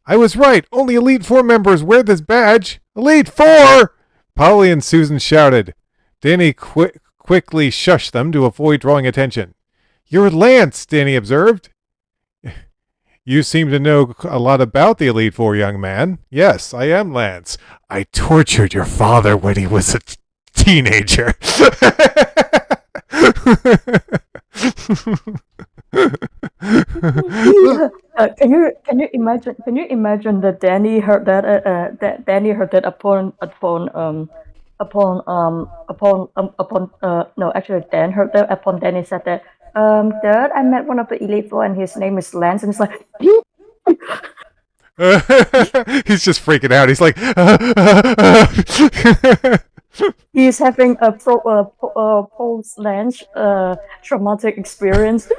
"I was right. Only Elite Four members wear this badge. Elite Four!" Polly and Susan shouted. Danny quickly shushed them to avoid drawing attention. "You're Lance," Danny observed. "You seem to know a lot about the Elite Four, young man." "Yes, I am Lance. I tortured your father when he was a teenager." Can you imagine that Danny heard that Danny heard that actually Dan heard that upon Danny said that Dad, I met one of the Elite Four and his name is Lance, and it's like he's just freaking out. He's like he's having a post-Lance traumatic experience.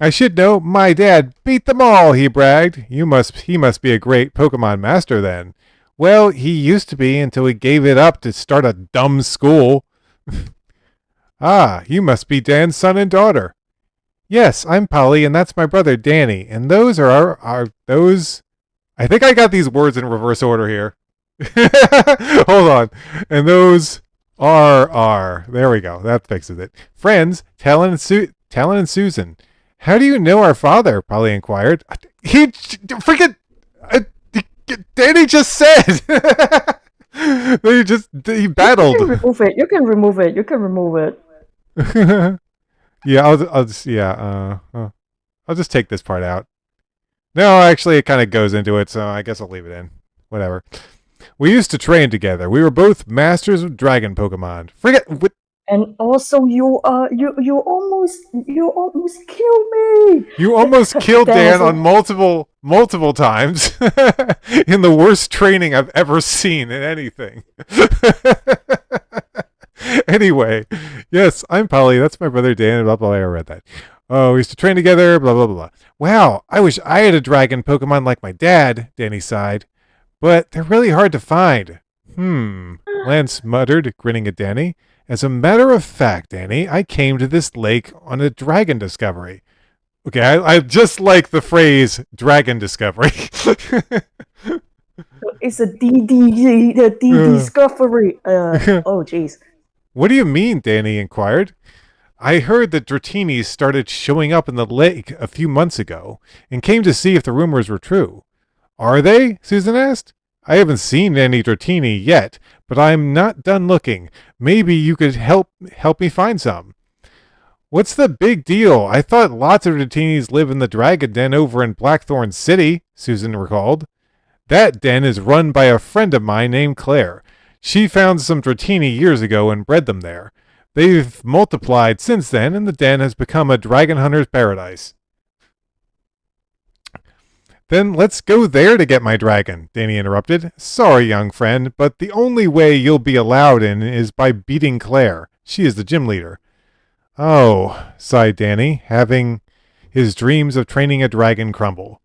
"I should know. My dad beat them all," he bragged. He must be a great Pokemon master then. Well, he used to be until he gave it up to start a dumb school. Ah, you must be Dan's son and daughter. Yes, I'm Polly, and that's my brother Danny, and those are those. I think I got these words in reverse order here. Hold on. And those are there we go. That fixes it. Friends, Talon and Susan. How do you know our father? Polly inquired. He freaking Danny just said. He battled. You can remove it. You can remove it. You can remove it. Yeah, I'll just take this part out. No, actually, it kind of goes into it, so I guess I'll leave it in. Whatever. We used to train together. We were both masters of dragon Pokemon. Forget. And also, you almost killed me. You almost killed Dan on multiple times in the worst training I've ever seen in anything. Anyway, yes, I'm Polly. That's my brother Dan. Blah blah. I read that. Oh, we used to train together. Blah blah blah. Wow, I wish I had a dragon Pokemon like my dad. Danny sighed, but they're really hard to find. Lance muttered, grinning at Danny. As a matter of fact, Danny, I came to this lake on a dragon discovery. Okay, I just like the phrase dragon discovery. It's a the discovery. Oh, jeez. What do you mean? Danny inquired. I heard that Dratinis started showing up in the lake a few months ago and came to see if the rumors were true. Are they? Susan asked. I haven't seen any Dratini yet, but I'm not done looking. Maybe you could help me find some. What's the big deal? I thought lots of Dratinis live in the Dragon Den over in Blackthorn City, Susan recalled. That den is run by a friend of mine named Claire. She found some Dratini years ago and bred them there. They've multiplied since then, and the den has become a dragon hunter's paradise. Then let's go there to get my dragon, Danny interrupted. Sorry, young friend, but the only way you'll be allowed in is by beating Claire. She is the gym leader. Oh, sighed Danny, having his dreams of training a dragon crumble.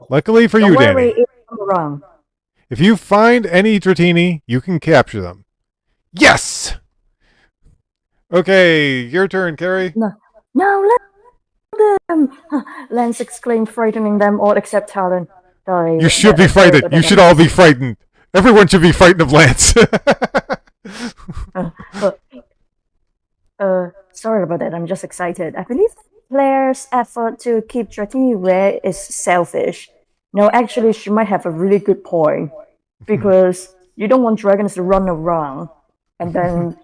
Luckily for you, Danny. Wrong. If you find any Dratini, you can capture them. Yes! Okay, your turn, Carrie. No, let them. Lance exclaimed, frightening them all except Talon. You should be frightened. You should all be frightened. Everyone should be frightened of Lance. Sorry about that. I'm just excited. I believe Claire's effort to keep Dratini rare is selfish. No, actually, she might have a really good point, because you don't want dragons to run around, and then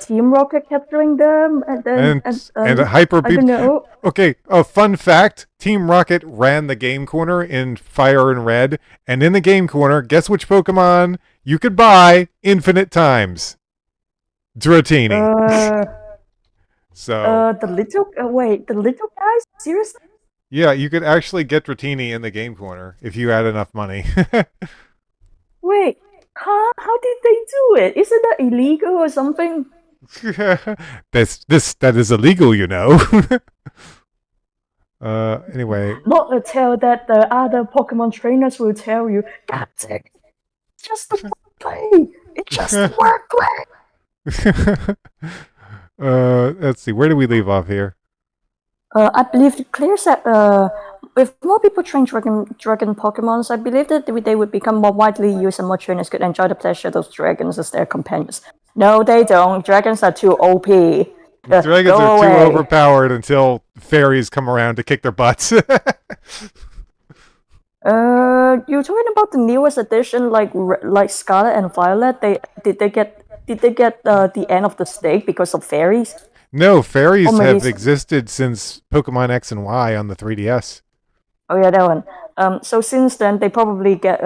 Team Rocket capturing them, and then and a hyper beam. I don't know. Okay, a fun fact: Team Rocket ran the game corner in Fire and Red, and in the game corner, guess which Pokemon you could buy infinite times? Dratini. So the little guys? Seriously? Yeah, you could actually get Dratini in the game corner if you had enough money. Wait, how did they do it? Isn't that illegal or something? That is illegal, you know. Anyway. Not a tale that the other Pokemon trainers will tell you. That's it. Just the wordplay. It's just the wordplay. Let's see. Where do we leave off here? I believe Claire said, if more people train dragon Pokemons, I believe that they would become more widely used and more trainers could enjoy the pleasure of those dragons as their companions. No, they don't. Dragons are too OP. Dragons are too overpowered until fairies come around to kick their butts. You're talking about the newest edition, like Scarlet and Violet. Did they get the end of the stake because of fairies? No, fairies have existed since Pokemon X and Y on the 3DS. Oh yeah, that one. So since then, they probably get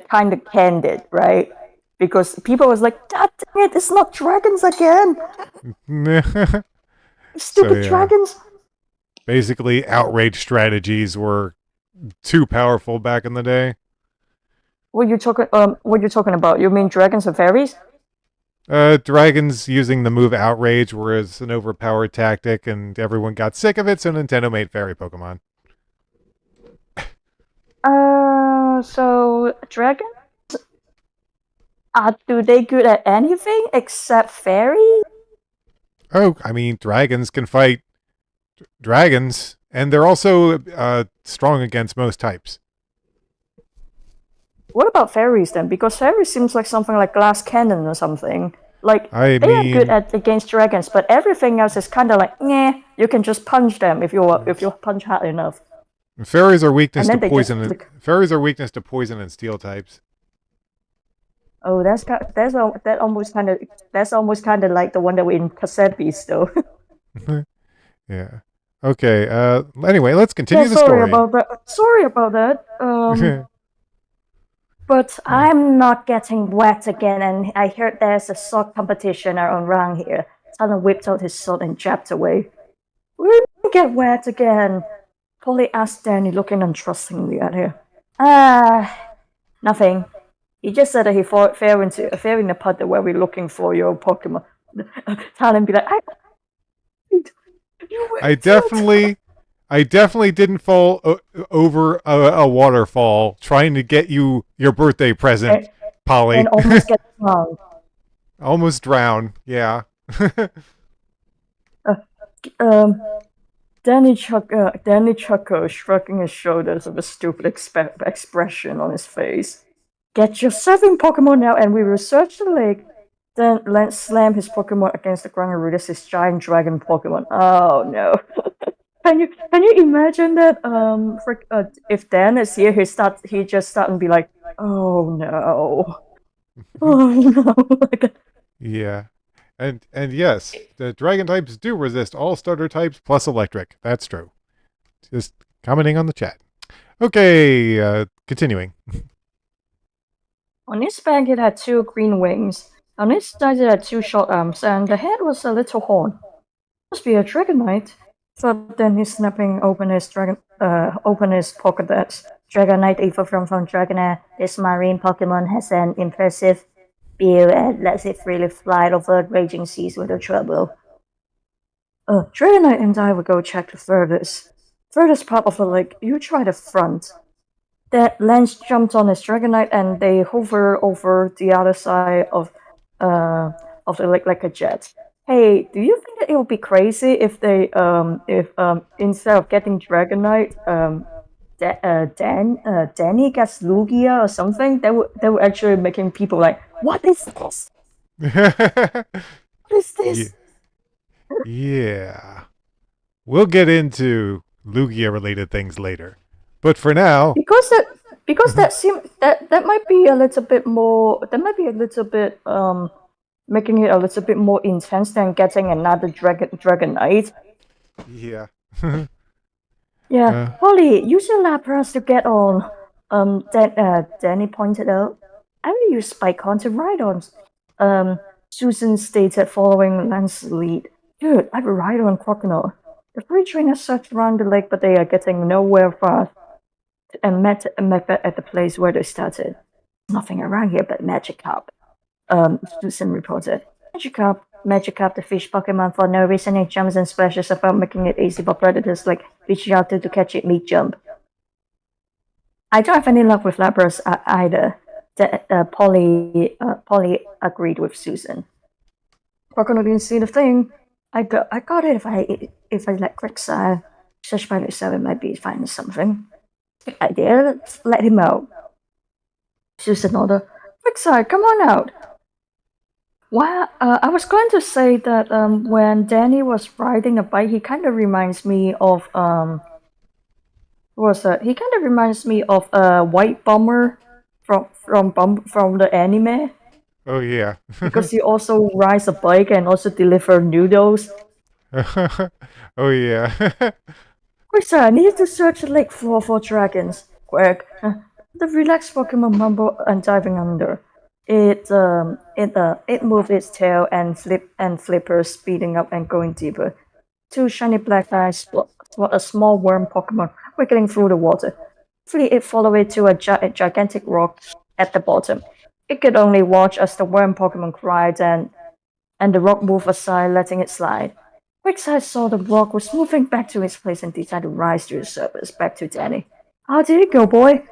kind of candid, right? Because people was like, "God dang it, it's not dragons again! Stupid dragons!" Basically, outrage strategies were too powerful back in the day. What you talking about? You mean dragons and fairies? Dragons using the move Outrage was an overpowered tactic, and everyone got sick of it, so Nintendo made fairy Pokemon. So dragons, do they good at anything except fairy? Oh, I mean, dragons can fight dragons, and they're also strong against most types. What about fairies then? Because fairies seems like something like glass cannon or something. Like I they are good mean, at against dragons, but everything else is kind of like, nah. You can just punch them if you punch hard enough. fairies are weakness And to then they just poison. like, Fairies are weakness to poison and steel types. oh, that almost kind of like the one that we in cassette beast though. Yeah. Okay. Anyway, let's continue Yeah, the story. Sorry about that. But I'm not getting wet again, and I heard there's a sword competition around here. Talon whipped out his sword and jabbed away. We're gonna get wet again. Polly asked Danny, looking untrustingly at her. Nothing. He just said that he fell in the puddle where we're looking for your Pokemon. Talon be like, I definitely didn't fall over a waterfall trying to get you your birthday present, Polly. and almost get drowned. Almost drowned. Yeah. Danny chuckled, shrugging his shoulders with a stupid expression on his face. Get your 7 Pokemon now and we will search the lake. Then Lance slammed his Pokemon against the ground and released his giant dragon Pokemon. Oh no. Can you imagine that if Dan is here he just start and be like, oh no. Oh no. Yeah. And yes, the dragon types do resist all starter types plus electric. That's true. Just commenting on the chat. Okay, continuing. On its back it had 2 green wings. On its side it had 2 short arms, and the head was a little horn. Must be a Dragonite. Thought then he's snapping open his Pokédex. Dragonite evolved from Dragonair. This marine Pokemon has an impressive build and lets it freely fly over raging seas without trouble. Dragonite and I will go check the furthest part of the lake. You try the front. That Lance jumped on his Dragonite and they hover over the other side of the lake like a jet. Hey, do you think that it would be crazy if they instead of getting Dragonite, Danny gets Lugia or something? That would actually making people like, what is this? What is this? Yeah. We'll get into Lugia related things later. But for now, because that might be a little bit more. That might be a little bit making it a little bit more intense than getting another Dragonite. yeah. Yeah, Holly, use your Lapras to get on. Danny pointed out. I will use Spikehorn to ride on. Susan stated, following Lance's lead. Dude, I will ride on Croconaw. The 3 trainers searched around the lake, but they are getting nowhere fast. And met at the place where they started. Nothing around here but Magikarp. Susan reported. Magikarp, the fish Pokemon, for no reason it jumps and splashes about, making it easy for predators like Pidgeotto to catch it mid-jump. I don't have any luck with Lapras either. Polly agreed with Susan. Croconaw didn't see the thing. I got it if I let Quicksire search by itself, it might be finding something. Good idea, let's let him out. Susan nodded. Quicksire, come on out. Well, I was going to say that when Danny was riding a bike, he kind of reminds me of He kind of reminds me of White Bomber from the anime. Oh yeah. Because he also rides a bike and also deliver noodles. Oh yeah. Quicksire, I need to search the lake floor for dragons. Quick. The relaxed Pokemon mumbled and diving under. It moved its tail and flippers, speeding up and going deeper. 2 shiny black eyes spot a small worm Pokemon wiggling through the water. Hopefully it followed it to a gigantic rock at the bottom. It could only watch as the worm Pokemon cried and the rock moved aside, letting it slide. Quicksire saw the rock was moving back to its place and decided to rise to the surface, back to Danny. How did it go, boy?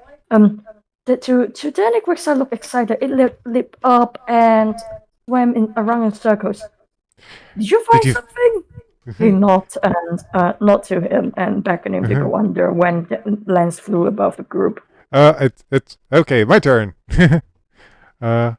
To Danny, Quickside looked excited. It leaped up and swam around in circles. Did you find Did you? something? He nodded and nod to him and beckoned him to go under when the lens flew above the group. It's okay. My turn. Have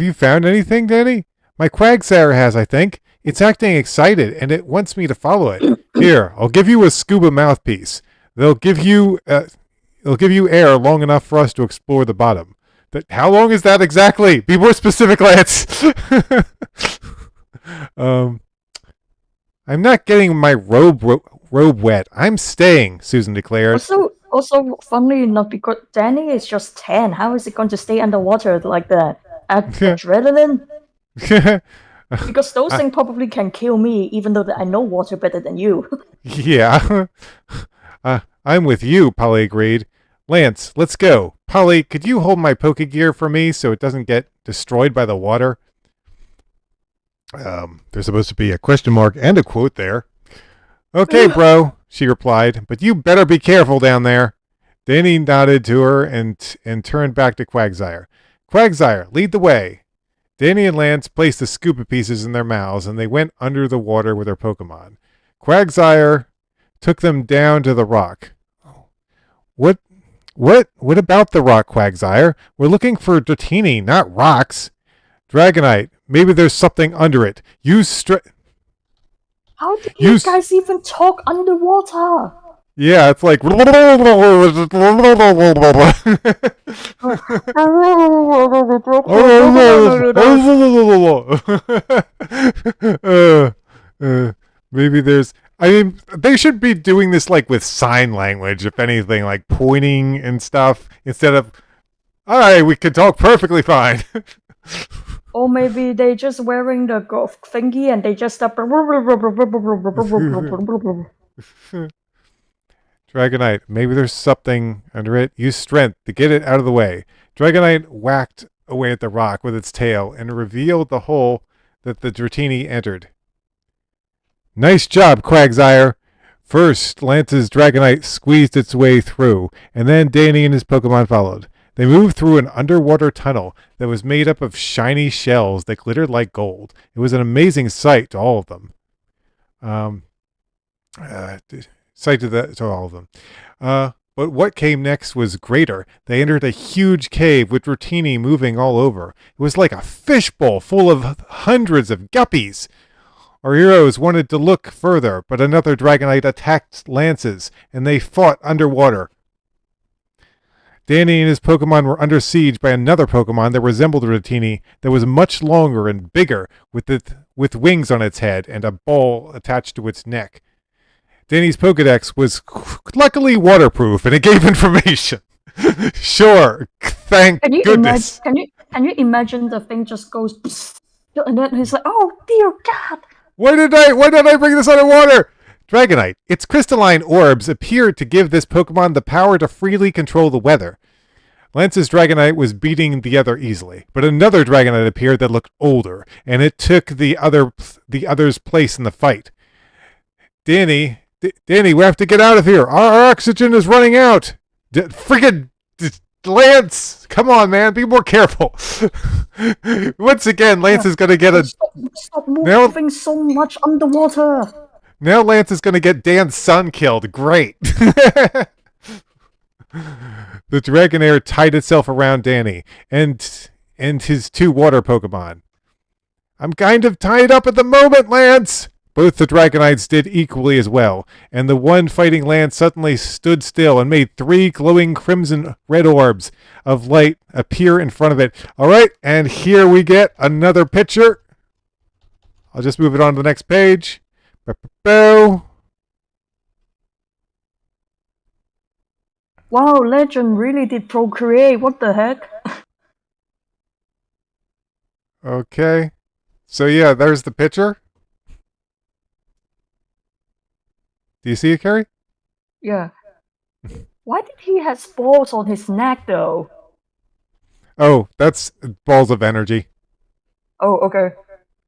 you found anything, Danny? My Quagsire has, I think. It's acting excited, and it wants me to follow it. Here, I'll give you a scuba mouthpiece. They'll give you air long enough for us to explore the bottom. But how long is that exactly? Be more specific, Lance. I'm not getting my robe wet. I'm staying, Susan declared. Also, funnily enough, because Danny is just 10, how is it going to stay underwater like that? Adrenaline? Because those things probably can kill me, even though I know water better than you. Yeah. I'm with you, Polly agreed. Lance, let's go. Polly, could you hold my Pokegear for me so it doesn't get destroyed by the water? There's supposed to be a question mark and a quote there. Okay, bro, she replied, but you better be careful down there. Danny nodded to her and turned back to Quagsire. Quagsire, lead the way. Danny and Lance placed the scuba pieces in their mouths, and they went under the water with their Pokemon. Quagsire took them down to the rock. What about the rock, Quagsire? We're looking for Dratini, not rocks. Dragonite, maybe there's something under it. How did you guys even talk underwater? Yeah, it's like. Maybe there's. I mean, they should be doing this like with sign language, if anything, like pointing and stuff, instead of, all right, we can talk perfectly fine. Or maybe they just wearing the golf thingy and they just stop. Dragonite, maybe there's something under it. Use strength to get it out of the way. Dragonite whacked away at the rock with its tail and revealed the hole that the Dratini entered. Nice job, Quagsire. First, Lance's Dragonite squeezed its way through, and then Danny and his Pokemon followed. They moved through an underwater tunnel that was made up of shiny shells that glittered like gold. It was an amazing sight to all of them. To all of them. But what came next was greater. They entered a huge cave with Dratini moving all over. It was like a fishbowl full of hundreds of guppies. Our heroes wanted to look further, but another Dragonite attacked Lance's, and they fought underwater. Danny and his Pokemon were under siege by another Pokemon that resembled Dratini that was much longer and bigger, with wings on its head and a ball attached to its neck. Danny's Pokedex was luckily waterproof, and it gave information. Sure, thank goodness. Can you imagine the thing just goes, and then he's like, "Oh dear God! Why did I bring this underwater?" Dragonite. Its crystalline orbs appeared to give this Pokemon the power to freely control the weather. Lance's Dragonite was beating the other easily, but another Dragonite appeared that looked older, and it took the other's place in the fight. Danny, we have to get out of here. Our oxygen is running out. Freaking Lance, come on, man, be more careful. Once again, Lance is going to get Stop moving so much underwater. Now Lance is going to get Dan's son killed. Great. The Dragonair tied itself around Danny and his two water Pokemon. I'm kind of tied up at the moment, Lance. Both the Dragonites did equally as well, and the one fighting Lance suddenly stood still and made 3 glowing crimson red orbs of light appear in front of it. All right, and here we get another picture. I'll just move it on to the next page. Wow, Legend really did procreate. What the heck? Okay. So yeah, there's the picture. Do you see it, Carrie? Yeah. Why did he have balls on his neck, though? Oh, that's balls of energy. Oh, okay.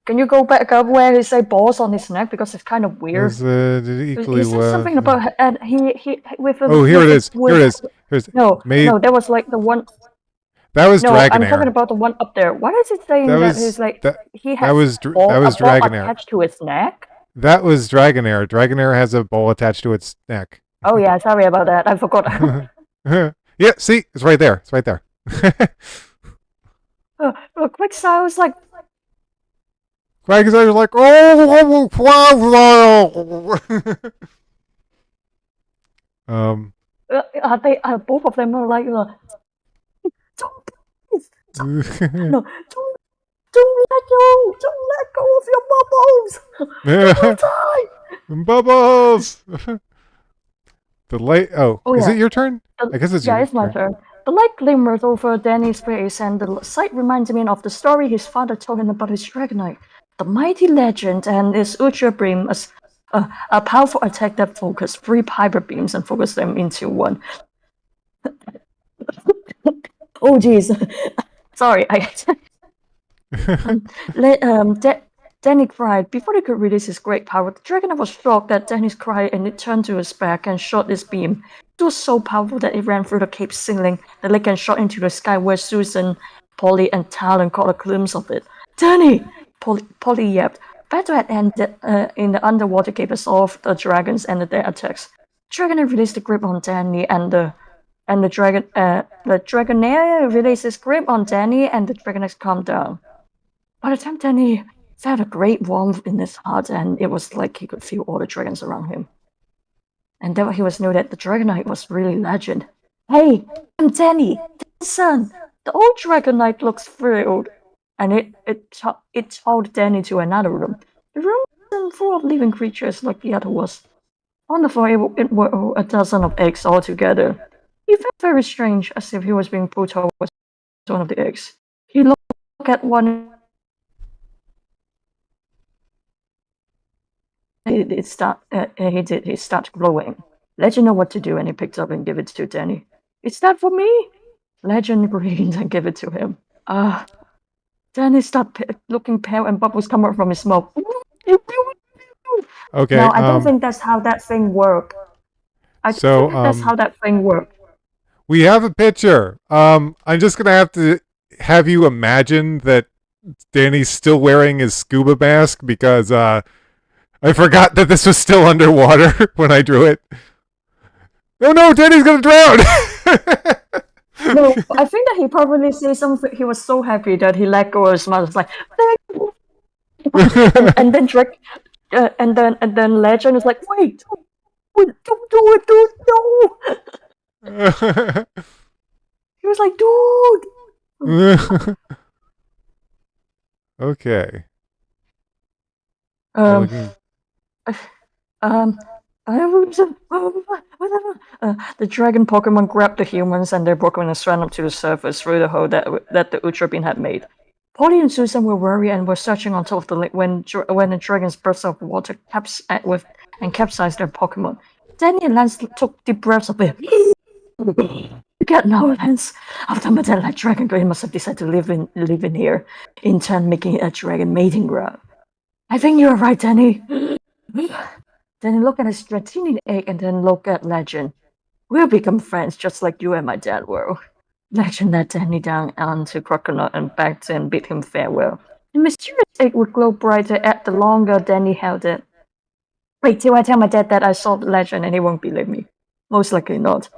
Can you go back up where he said balls on his neck, because it's kind of weird. Did equally he said something about he with a, oh, here it is. Here it is. No, that was like the one. That was No, I'm talking Dragonair. about the one up there. What is it saying That that, was- he's like that- he that has was a ball Dragonair. attached to his neck? That was Dragonair. Dragonair has a ball attached to its neck. Oh yeah, sorry about that. I forgot. Yeah, see? It's right there. It's right there. Quick I was like, Dragon's Eye was like, oh, both of them are like, don't please, no, don't let go of your bubbles. Die. Bubbles. The light. Oh, Oh, is yeah. it your turn? I guess it's Yeah, your it's my turn. The light glimmered over Danny's face, and the sight reminded me of the story his father told him about his Dragonite, the mighty legend, and his Ultra Beam, a powerful attack that focused 3 hyper beams and focused them into one. Oh jeez, sorry. Danny cried. Before he could release his great power, the Dragonite was shocked that Danny's cry, and it turned to his back and shot its beam. It was so powerful that it ran through the cape ceiling, the lake, and shot into the sky where Susan, Polly, and Talon caught a glimpse of it. Danny! Polly yapped. Battle had ended in the underwater cave as all of the dragons ended their attacks. Dragonair released the grip on Danny, and the Dragonair released his grip on Danny, and the Dragonite calmed down. By the time Danny felt a great warmth in his heart, and it was like he could feel all the dragons around him. And then he was knew that the Dragonite was really legend. Hey, I'm Danny, the son. The old Dragonite looks thrilled, and it told Danny to another room. The room wasn't full of living creatures like the other was. On the floor, it were a dozen of eggs all together. He felt very strange, as if he was being pulled towards one of the eggs. He looked at one. He started glowing. Legend know what to do, and he picked up and gave it to Danny. Is that for me? Legend grinned and gave it to him. Danny started looking pale, and bubbles come out from his mouth. Okay. No, I don't think that's how that thing worked. I don't think that's how that thing worked. We have a picture. I'm just gonna have to have you imagine that Danny's still wearing his scuba mask because I forgot that this was still underwater when I drew it. Oh no, Danny's gonna drown! No, I think that he probably said something. He was so happy that he let go of his mouth. It's like, and then Legend is like, wait, don't do it, dude, no. He was like, dude. Okay. The dragon Pokemon grabbed the humans and their Pokemon swam up to the surface through the hole that the Ultra Beam had made. Polly and Susan were worried and were searching on top of the lake when the dragons burst of water capsized their Pokemon. Danny and Lance took deep breaths of it. Get no, Lance. After meeting that dragon, he must have decided to live in here, in turn making it a dragon mating ground. I think you're right, Danny. Then he looked at his Dratini egg and then looked at Legend. We'll become friends just like you and my dad were. Legend led Danny down onto Crocodile and begged and bid him farewell. The mysterious egg would glow brighter the longer Danny held it. Wait till I tell my dad that I saw the Legend and he won't believe me. Most likely not.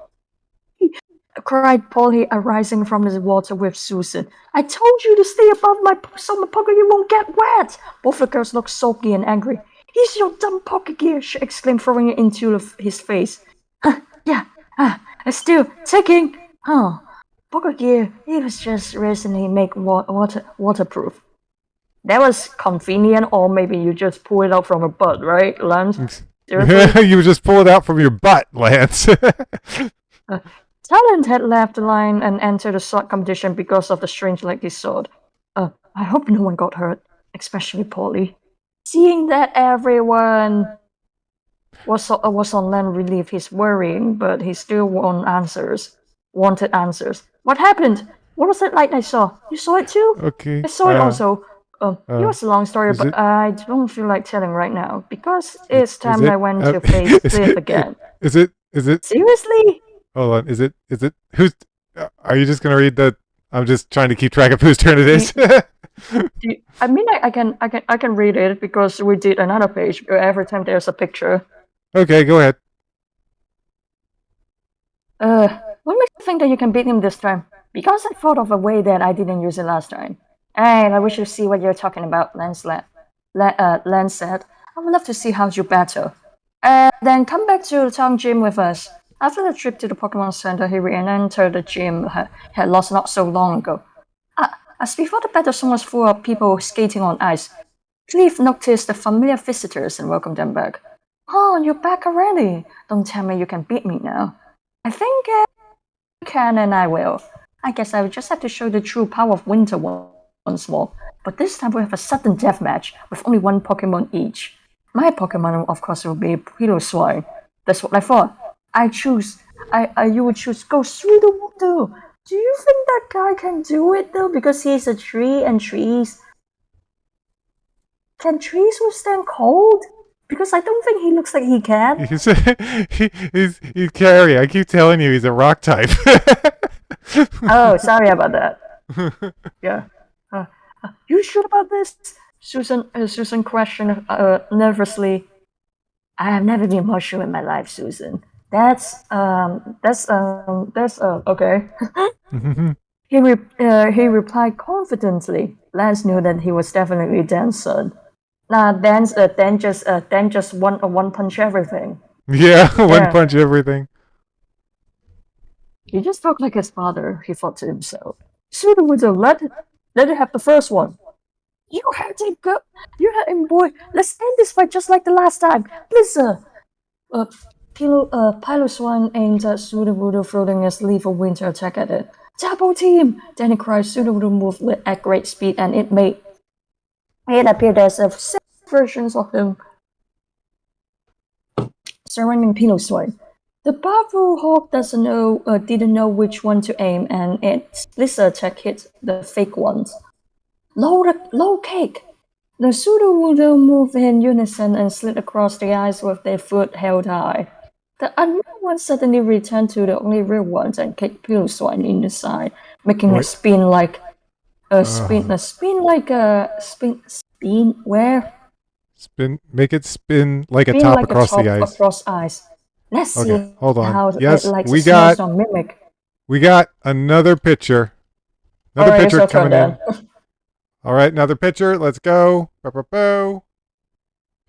Cried Polly, arising from the water with Susan. I told you to stay above my summer pocket, you won't get wet. Both the girls looked sulky and angry. He's your dumb pocket gear, she exclaimed, throwing it into his face. Yeah, still ticking. Pocket gear, it was just recently made waterproof. That was convenient, or maybe you just pull it out from a butt, right, Lance? You just pull it out from your butt, Lance. Talent had left the line and entered the sword competition because of the strange lady sword. I hope no one got hurt, especially Polly. Seeing that everyone was on land relief, he's worrying, but he still wanted answers. What happened? What was that light I saw? You saw it too? Okay. I saw it also. It was a long story, but it- I don't feel like telling right now because it's time it- I went to face Cliff again. Is it? Seriously? Hold on. Is it? Who's? Are you just gonna read the? I'm just trying to keep track of whose turn it is. I mean, I can read it because we did another page where every time there's a picture. Okay, go ahead. What makes you think that you can beat him this time? Because I thought of a way that I didn't use it last time. And I wish you see what you're talking about, Lance said. I would love to see how you battle. Then come back to the town gym with us. After the trip to the Pokemon Center, he re-entered the gym he had lost not so long ago. As before the battle zone was full of people skating on ice, Cliff noticed the familiar visitors and welcomed them back. Oh, you're back already. Don't tell me you can beat me now. I think you can and I will. I guess I will just have to show the true power of winter once more. But this time we have a sudden death match with only one Pokemon each. My Pokemon, of course, will be Piloswine. That's what I thought. You would choose go through the water. Do you think that guy can do it though? Because he's a tree and trees. Can trees withstand cold? Because I don't think he looks like he can. He's carry. I keep telling you, he's a rock type. Oh, sorry about that. Yeah. You sure about this? Susan questioned nervously. I have never been more sure in my life, Susan. That's okay. He replied confidently. Lance knew that he was definitely Dan's son. Dan just one punch everything. Yeah, one punch everything. He just talked like his father, he thought to himself. Sooner would have let it have the first one. You had him, go. You had him, boy. Let's end this fight just like the last time. Blizzard. Piloswine aimed at Sudowoodo, throwing his lethal winter attack at it. Double team! Then he cried. Sudowoodo moved at great speed, and it appeared as if several versions of him surrounding Piloswine. The powerful hawk didn't know which one to aim, and its blizzard attack hit the fake ones. Low kick! The Sudowoodo moved in unison and slid across the ice with their foot held high. The unknown one suddenly returned to the only real ones and kicked Piloswine in the side, making it spin like Make it spin like a top across the ice. Across ice. Let's see hold on. how Yes, it likes we a got snowstorm mimic. We got another picture. Another picture coming in. All right, another picture. Let's go.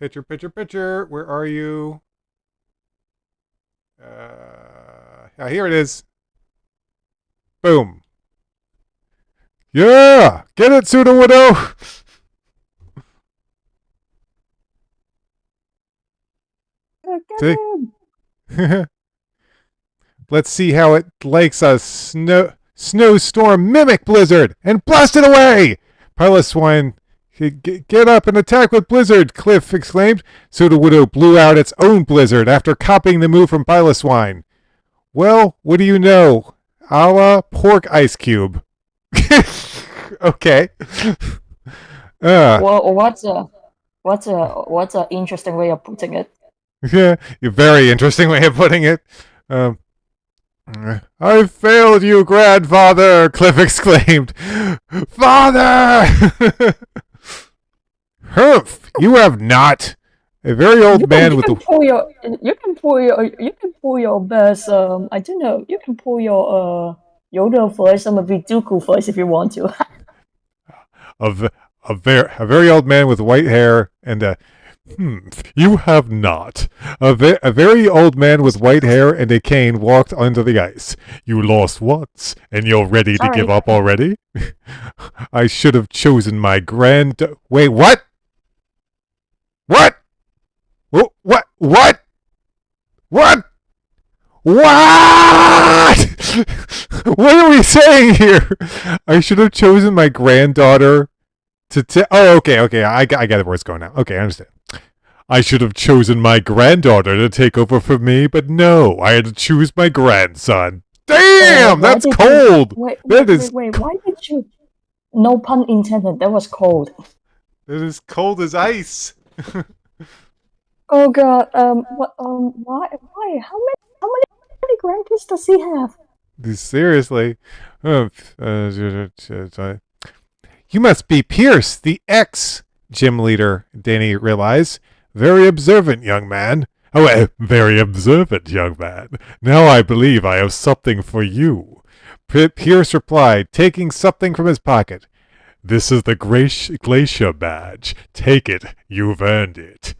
Picture. Where are you? Here it is. Boom. Yeah! Get it, Sudowoodo! See? Let's see how it likes a snowstorm mimic blizzard and blast it away! Piloswine, get up and attack with blizzard, Cliff exclaimed. Sudowoodo blew out its own blizzard after copying the move from Piloswine. Well, what do you know? A la pork ice cube. Okay. Well, what's a interesting way of putting it? Yeah, a very interesting way of putting it. I failed you, grandfather! Cliff exclaimed. Father! Humph! You have not. A very old man with you can pull your best. I don't know. You can pull your Yoda voice and a Viduku voice if you want to. a very old man with white hair and a. You have not. A very old man with white hair and a cane walked under the ice. You lost once, and you're ready to give up already? I should have chosen my Wait, what? What? What? What? What? What? What are we saying here? I should have chosen my granddaughter to Oh, okay. I got it where it's going now. Okay, I understand. I should have chosen my granddaughter to take over for me, but no, I had to choose my grandson. Damn, that's cold. Wait, why did you? No pun intended. That was cold. It is cold as ice. Oh god. Why? How many grandkids does he have? Seriously. You must be Pierce, the ex-gym leader, Danny realized. Very observant, young man. Oh, very observant, young man. Now I believe I have something for you. Pierce replied, taking something from his pocket. This is the Glacier badge. Take it. You've earned it.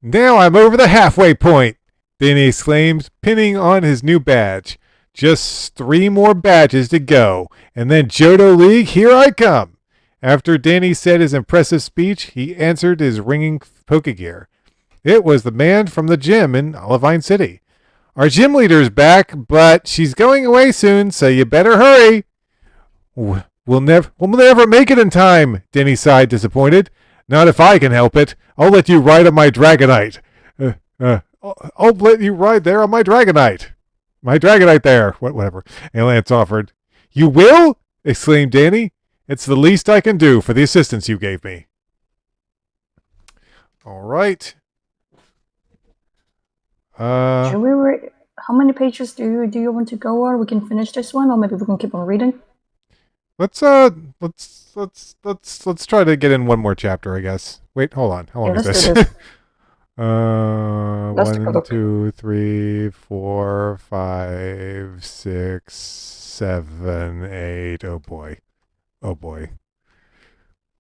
Now I'm over the halfway point, Danny exclaimed, pinning on his new badge. Just 3 more badges to go, and then Johto League, here I come. After Danny said his impressive speech, he answered his ringing Pokegear. It was the man from the gym in Olivine City. Our gym leader's back, but she's going away soon, so you better hurry. We'll never make it in time, Denny sighed, disappointed. Not if I can help it. I'll let you ride on my Dragonite. I'll let you ride there on my Dragonite. My Dragonite there. Whatever. And Lance offered. You will? Exclaimed Danny. It's the least I can do for the assistance you gave me. All right. Should we read? How many pages do you want to go on? We can finish this one, or maybe we can keep on reading. Let's try to get in one more chapter, I guess. Wait, hold on. How long is this? 1, 2, 3, 4, 5, 6, 7, 8. Oh boy. Oh boy.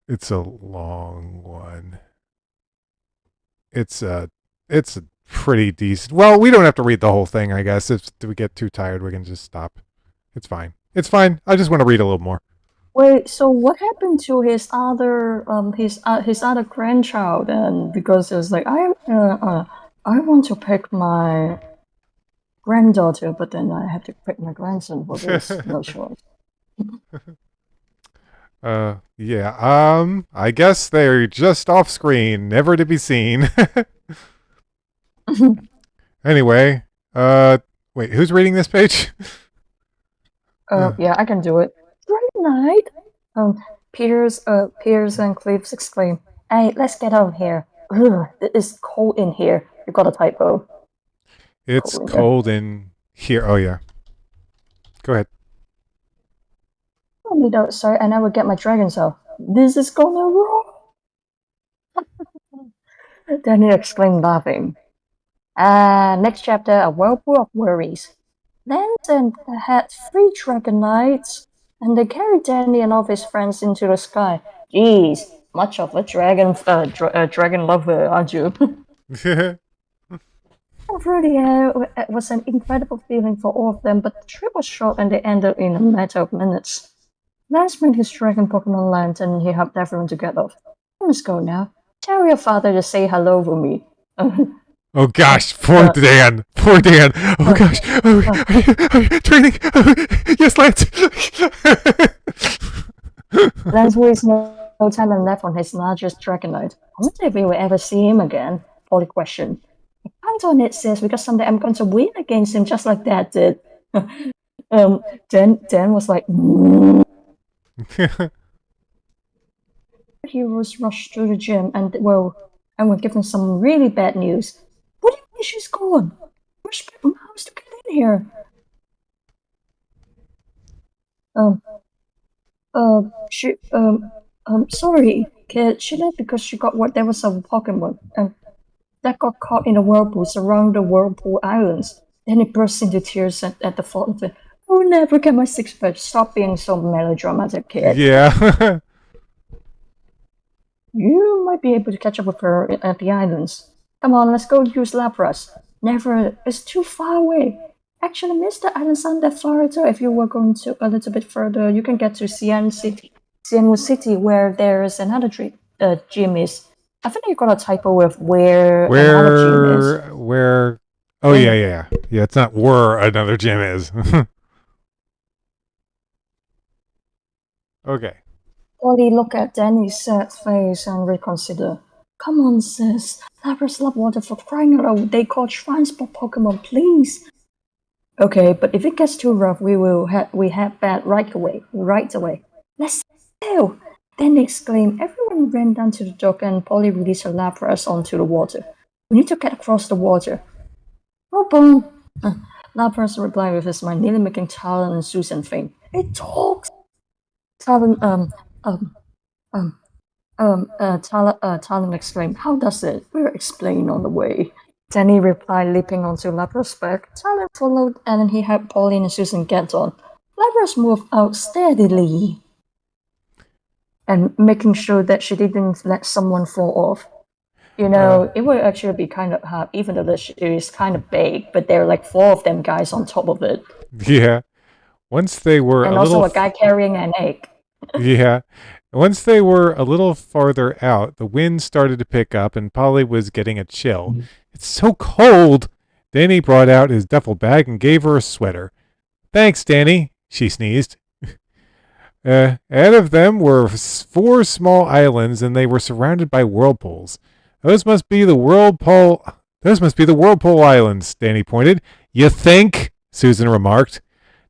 It's a long one. It's a pretty decent. Well, we don't have to read the whole thing, I guess. If we get too tired, we can just stop. It's fine. It's fine. I just want to read a little more. Wait, so what happened to his other grandchild? And because it was like I want to pick my granddaughter, but then I have to pick my grandson for this. No choice. Yeah. I guess they're just off screen, never to be seen. Anyway, wait, who's reading this page? Yeah, I can do it. Great night. Piers and Cleves exclaim, "Hey, let's get out of here. Ugh, it is cold in here." You got a typo. It's cold in here. Oh yeah. Go ahead. Oh, no, sorry, I never get my dragon cell. This is gonna roll. Danny exclaimed, laughing. Next chapter, a whirlpool of worries. Lance and had 3 Dragonites, and they carried Danny and all of his friends into the sky. Jeez, much of a dragon lover, aren't you? Really, it was an incredible feeling for all of them, but the trip was short and they ended in a matter of minutes. Lance made his dragon Pokemon land and he helped everyone to get off. I must go now. Tell your father to say hello for me. Oh gosh, poor Dan. Poor Dan. Oh gosh. Training. Yes, Lance. Lance wastes no time left on his largest Dragonite. I wonder if we will ever see him again. Polly questioned. I count on it, sis, because someday I'm going to win against him just like Dad did. Dan was like, Heroes rushed through the gym and were given some really bad news. What do you mean she's gone? Where's Pepper Mouse to get in here? Sorry, kid. She left because she got what there was a Pokemon that got caught in a whirlpool around the Whirlpool Islands. Then it burst into tears at the thought of it. Oh, never get my 6th badge. Stop being so melodramatic, kid. Yeah. You might be able to catch up with her at the islands. Come on, let's go use Lapras. Never, it's too far away. Actually, Mr. Islands aren't that far at all. If you were going to a little bit further, you can get to Cianwood City, where there is another gym is. I think you got a typo with where another gym is. Where? Oh yeah. It's not where another gym is. Okay. Polly looked at Danny's sad face and reconsidered. Come on, sis. Lapras love water for crying out loud. They call transport Pokemon, please. Okay, but if it gets too rough, we head back right away. Let's sail! Danny exclaimed. Everyone ran down to the dock and Polly released her Lapras onto the water. We need to get across the water. Oh, boom! Lapras replied with his mind, nearly making Talon and Susan faint. It talks! Talon, Talon exclaimed, how does it? We'll explain on the way. Danny replied, leaping onto Lapras' back. Talon followed, and then he helped Pauline and Susan get on. Lapras moved out steadily and making sure that she didn't let someone fall off. You know, it would actually be kind of hard, even though the shoe is kind of big, but there are like 4 of them guys on top of it. Yeah. Once they were and also a guy carrying an egg. Yeah. Once they were a little farther out, the wind started to pick up and Polly was getting a chill. It's so cold! Danny brought out his duffel bag and gave her a sweater. Thanks, Danny, she sneezed. Ahead of them were 4 small islands and they were surrounded by whirlpools. Those must be the Whirlpool Islands, Danny pointed. You think? Susan remarked.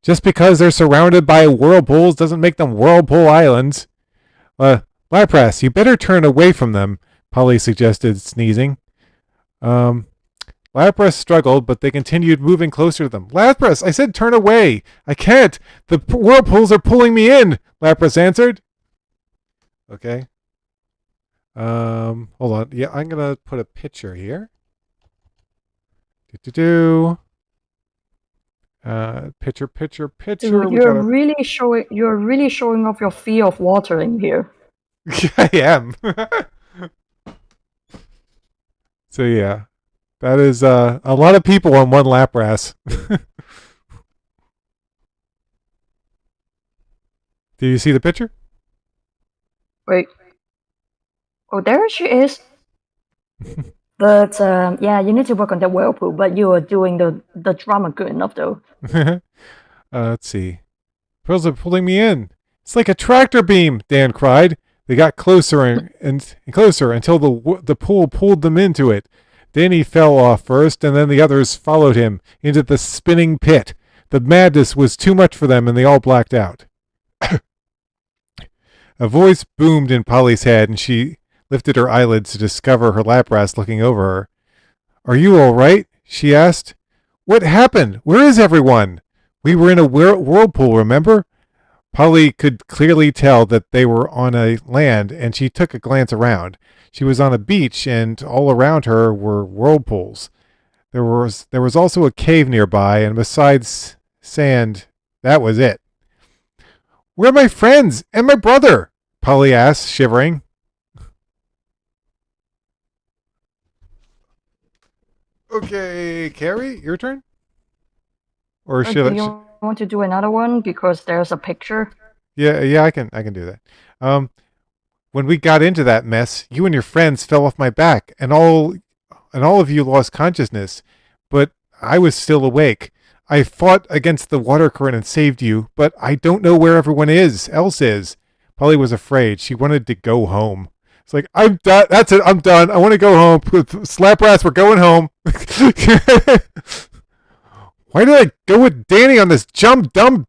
Just because they're surrounded by whirlpools doesn't make them Whirlpool Islands. Lapras, you better turn away from them, Polly suggested, sneezing. Lapras struggled, but they continued moving closer to them. Lapras, I said turn away. I can't. The whirlpools are pulling me in, Lapras answered. Okay. Hold on. Yeah, I'm going to put a picture here. Picture. Dude, you're really showing off your fear of water in here. I am. So yeah, that is a lot of people on one Lapras. Do you see the picture? Wait. Oh, there she is. But yeah, you need to work on the whirlpool. But you are doing the drama good enough, though. Let's see. Pearls are pulling me in. It's like a tractor beam, Dan cried. They got closer and closer until the pool pulled them into it. Danny fell off first, and then the others followed him into the spinning pit. The madness was too much for them, and they all blacked out. A voice boomed in Polly's head, and she lifted her eyelids to discover her Lapras looking over her. Are you all right? She asked. What happened? Where is everyone? We were in a whirlpool, remember? Polly could clearly tell that they were on a land, and she took a glance around. She was on a beach, and all around her were whirlpools. There was also a cave nearby, and besides sand, that was it. Where are my friends and my brother? Polly asked, shivering. Okay, Carrie, your turn? Or should you want to do another one because there's a picture? Yeah, I can do that. When we got into that mess, you and your friends fell off my back, and all of you lost consciousness, but I was still awake. I fought against the water current and saved you, but I don't know where everyone else is. Polly was afraid. She wanted to go home. It's like, I'm done. That's it. I'm done. I want to go home. Slapras, we're going home. Why did I go with Danny on this dumb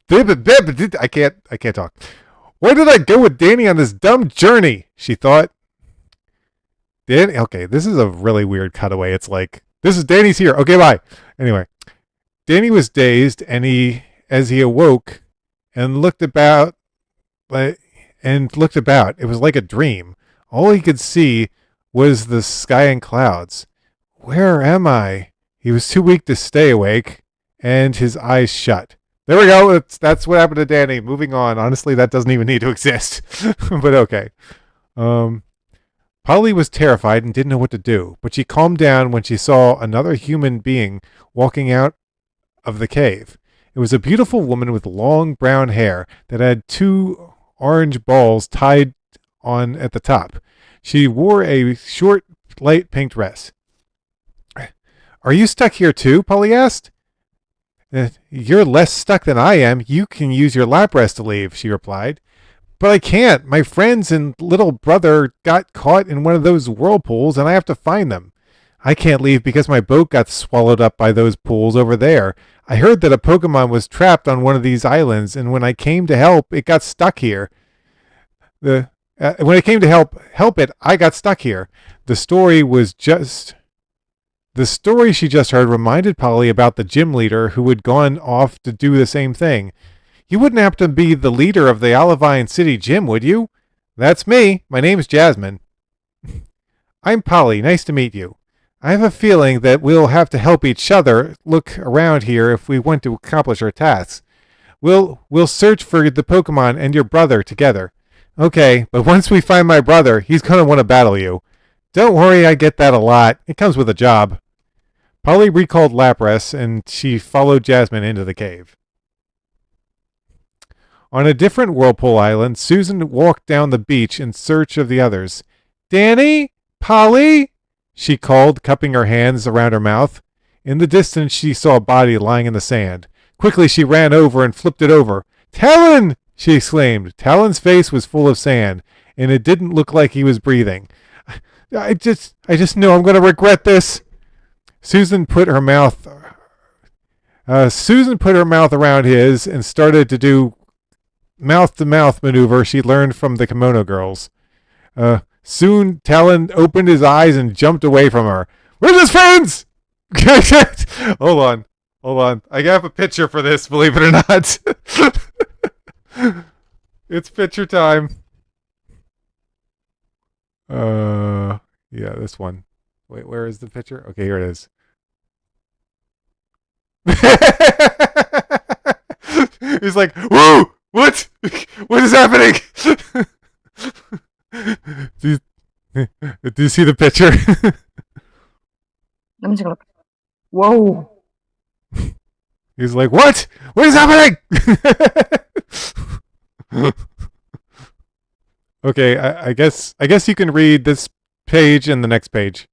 I can't talk. Why did I go with Danny on this dumb journey? She thought. Okay, this is a really weird cutaway. It's like, this is Danny's here. Okay, bye. Anyway, Danny was dazed, and as he awoke and looked about, it was like a dream. All he could see was the sky and clouds. Where am I? He was too weak to stay awake, and his eyes shut. There we go. That's what happened to Danny. Moving on. Honestly, that doesn't even need to exist. But okay. Polly was terrified and didn't know what to do, but she calmed down when she saw another human being walking out of the cave. It was a beautiful woman with long brown hair that had 2 orange balls tied on at the top. She wore a short, light pink dress. Are you stuck here too? Polly asked. You're less stuck than I am. You can use your Lapras to leave, she replied. But I can't. My friends and little brother got caught in one of those whirlpools, and I have to find them. I can't leave because my boat got swallowed up by those pools over there. I heard that a Pokemon was trapped on one of these islands, and when I came to help, it got stuck here. When I came to help it, I got stuck here. The story was just The story she just heard reminded Polly about the gym leader who had gone off to do the same thing. You wouldn't happen to be the leader of the Olivine City Gym, would you? That's me. My name's Jasmine. I'm Polly. Nice to meet you. I have a feeling that we'll have to help each other look around here if we want to accomplish our tasks. We'll search for the Pokemon and your brother together. Okay, but once we find my brother, he's going to want to battle you. Don't worry, I get that a lot. It comes with a job. Polly recalled Lapras, and she followed Jasmine into the cave. On a different Whirlpool Island, Susan walked down the beach in search of the others. Danny? Polly? She called, cupping her hands around her mouth. In the distance, she saw a body lying in the sand. Quickly, she ran over and flipped it over. Talon! She exclaimed. Talon's face was full of sand, and it didn't look like he was breathing. I just know I'm going to regret this. Susan put her mouth around his and started to do mouth-to-mouth maneuver she learned from the Kimono Girls. Soon, Talon opened his eyes and jumped away from her. Where's his friends? Hold on. I have a picture for this, believe it or not. It's picture time. Yeah, this one. Wait, where is the picture? Okay, here it is. He's like, whoa! What? What is happening? do you see the picture? Let me take a look. Whoa. He's like, what? What is happening? Okay, I guess you can read this page and the next page.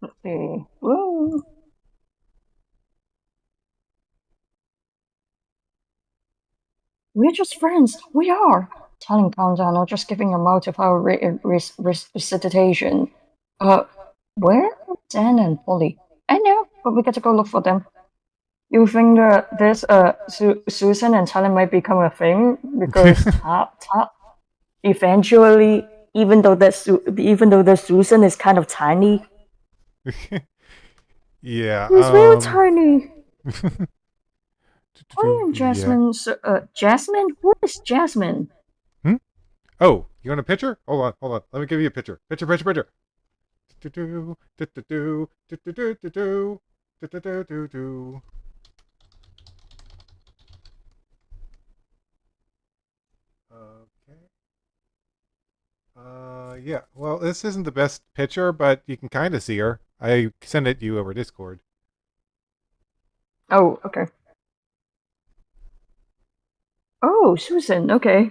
Let's see. Whoa. We're just friends. We are. Telling calm down, or just giving a mouth of our recitation. Where? Dan and Polly. I know, but we got to go look for them. You think that this Susan and Talon might become a thing because eventually, even though that Susan is kind of tiny. Yeah, He's very tiny. I am yeah. Jasmine. Jasmine? Who is Jasmine? Oh, you want a picture? Hold on. Let me give you a picture. Picture. Okay. Yeah. Well, this isn't the best picture, but you can kind of see her. I sent it to you over Discord. Oh, okay. Oh, Susan. Okay.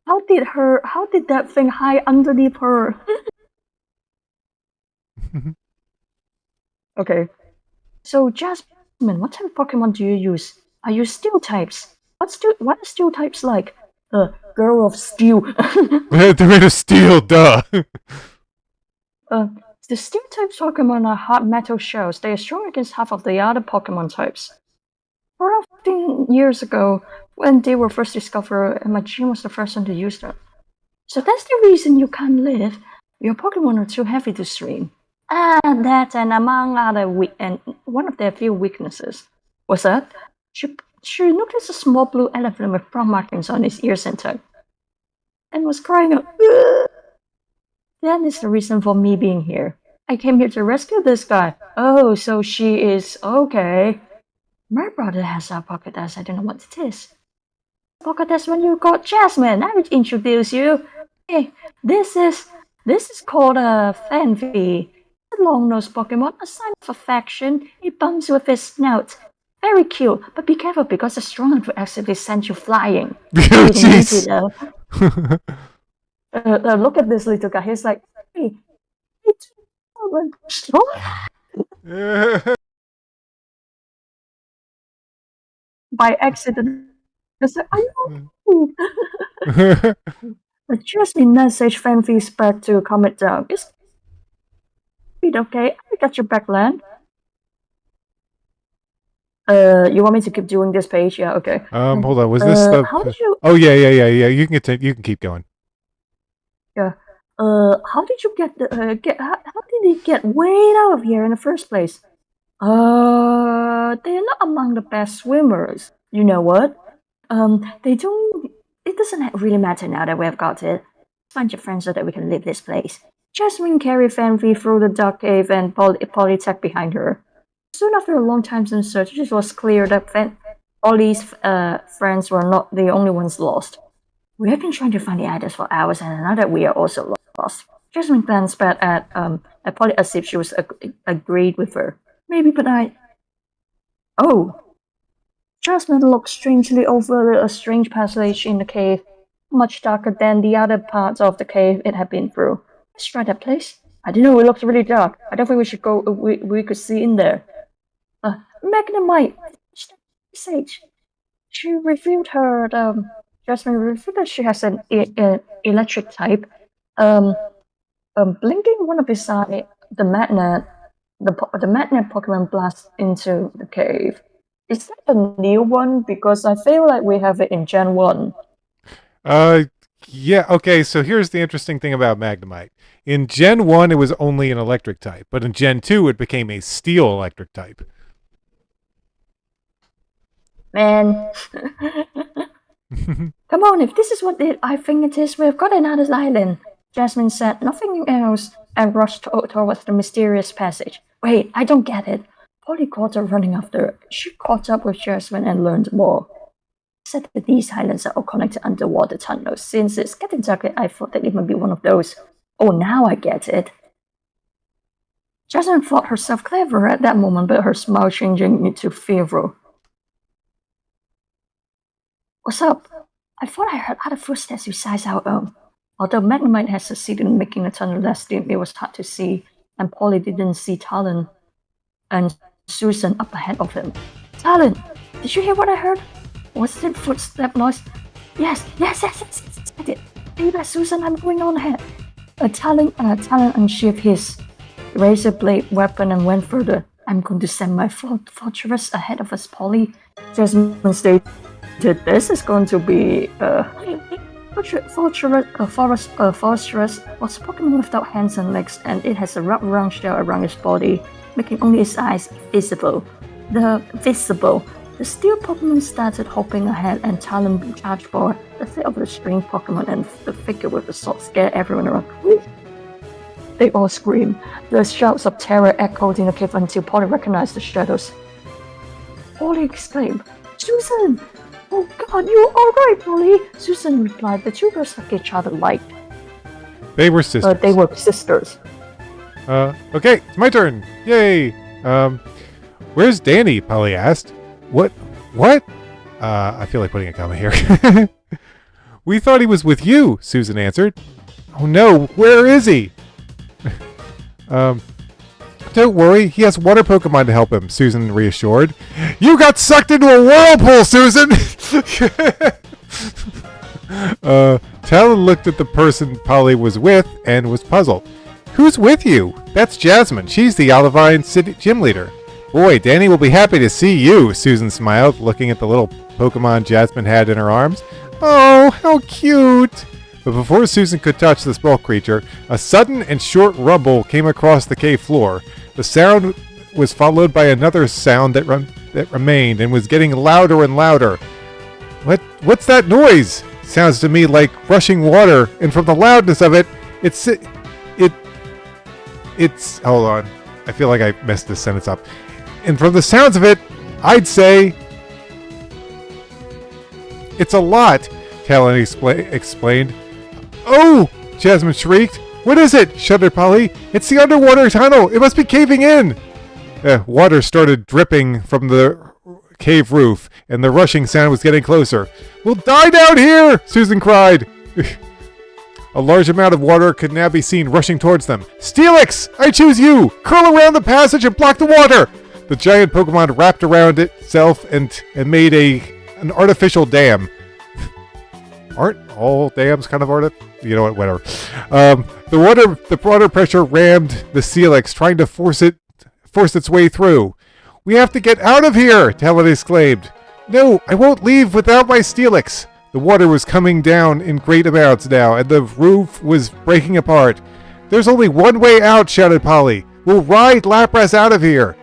How did that thing hide underneath her? Okay. So, Jasmine, what type of Pokemon do you use? I use steel types. What are steel types like? Girl of Steel. They're made of steel, duh. The steel types Pokemon are hard metal shells. They are strong against half of the other Pokemon types. Around 15 years ago, when they were first discovered, and my gym was the first one to use them. So that's the reason you can't live. Your Pokemon are too heavy to stream. That's and among other one of their few weaknesses. What's that? She noticed a small blue elephant with brown markings on its ears and tongue, and was crying out. That is the reason for me being here. I came here to rescue this guy. Oh, so she is okay. My brother has a Pokédex. I don't know what it is. Pokédex when you got Jasmine. I will introduce you. Hey, this is called a Fanfi. A long-nosed Pokemon, a sign of affection. It bumps with its snout. Very cute, but be careful because the strong one will accidentally send you flying. Jeez. Look at this little guy. He's like, hey, it's strong. By accident. It's like, I know. Jasmine message Fanfi's back to calm it down. It's okay. I got your back, Lan. You want me to keep doing this page? Yeah, okay. Hold on. Was this the? How did you? Oh yeah. You can continue. You can keep going. Yeah. How did you get the how did he get way out of here in the first place? They're not among the best swimmers. You know what? They don't. It doesn't really matter now that we've got it. Find your friends so that we can leave this place. Jasmine carried Fanfi through the dark cave and Polly tagged behind her. Soon after a long time in search, it was clear that Polly's friends were not the only ones lost. We have been trying to find the others for hours, and now that we are also lost. Jasmine glanced back at Polly as if she was agreed with her. Maybe, but I. Oh. Jasmine looked strangely over a strange passage in the cave, much darker than the other parts of the cave it had been through. Let's try that place. I didn't know it looked really dark. I don't think we should go. We could see in there. Magnemite. Sage. She revealed her. Jasmine revealed that she has an electric type. Blinking one of his eye, the magnet Pokemon blasts into the cave. Is that a new one? Because I feel like we have it in Gen 1. Yeah, okay, so here's the interesting thing about Magnemite. In Gen 1, it was only an electric type, but in Gen 2, it became a steel electric type. Man. Come on, if this is what I think it is, we've got another island. Jasmine said nothing else and rushed towards the mysterious passage. Wait, I don't get it. Polly caught her running after. She caught up with Jasmine and learned more. Said that these islands are all connected underwater tunnels. Since it's getting darker, I thought that it might be one of those. Oh, now I get it. Jasmine thought herself clever at that moment, but her smile changing into fearful. What's up? I thought I heard other footsteps besides our own. Although Magnemite had succeeded in making the tunnel less dim, it was hard to see, and Polly didn't see Talon and Susan up ahead of him. Talon, did you hear what I heard? Was it footstep noise? Yes, I did. Hey, Susan, I'm going on ahead. Talon unsheathed his razor blade weapon and went further. I'm going to send my fortress ahead of us, Polly. Jasmine stated, this is going to be fortress was a Pokemon without hands and legs, and it has a wraparound shell around its body, making only its eyes visible. The steel Pokemon started hopping ahead, and Talon charged forward. The sight of the strange Pokemon and the figure with the sword scared everyone around. They all screamed. The shouts of terror echoed in the cave until Polly recognized the shadows. Polly exclaimed, Susan! Oh God, you alright, Polly? Susan replied. The two girls looked at each other like they were sisters. They were sisters. Okay, it's my turn. Yay! Where's Danny? Polly asked. What? I feel like putting a comma here. We thought he was with you, Susan answered. Oh no, where is he? Don't worry, he has water Pokemon to help him, Susan reassured. You got sucked into a whirlpool, Susan! Talon looked at the person Polly was with and was puzzled. Who's with you? That's Jasmine. She's the Olivine City gym leader. Boy, Danny will be happy to see you, Susan smiled, looking at the little Pokemon Jasmine had in her arms. Oh, how cute! But before Susan could touch the small creature, a sudden and short rumble came across the cave floor. The sound was followed by another sound that remained and was getting louder and louder. What's that noise? Sounds to me like rushing water, and from the loudness of it, it's hold on. I feel like I messed this sentence up. And from the sounds of it, I'd say it's a lot, Talon explained. Oh! Jasmine shrieked. What is it? Shuddered Polly. It's the underwater tunnel. It must be caving in. Water started dripping from the cave roof, and the rushing sound was getting closer. We'll die down here! Susan cried. A large amount of water could now be seen rushing towards them. Steelix! I choose you! Curl around the passage and block the water! The giant Pokemon wrapped around itself and made an artificial dam. Aren't all dams kind of artificial? You know what, whatever. The water pressure rammed the Steelix, trying to force its way through. We have to get out of here, Talon exclaimed. No, I won't leave without my Steelix. The water was coming down in great amounts now, and the roof was breaking apart. There's only one way out, shouted Polly. We'll ride Lapras out of here.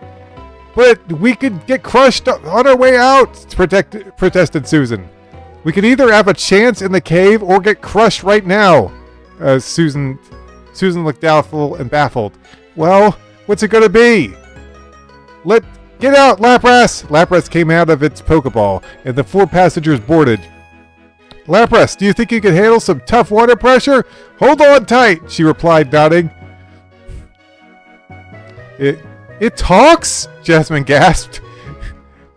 But we could get crushed on our way out, protested Susan. We could either have a chance in the cave or get crushed right now. Susan looked doubtful and baffled. Well, what's it gonna be? Get out, Lapras! Lapras came out of its Pokeball, and the 4 passengers boarded. Lapras, do you think you can handle some tough water pressure? Hold on tight, she replied, nodding. It talks? Jasmine gasped.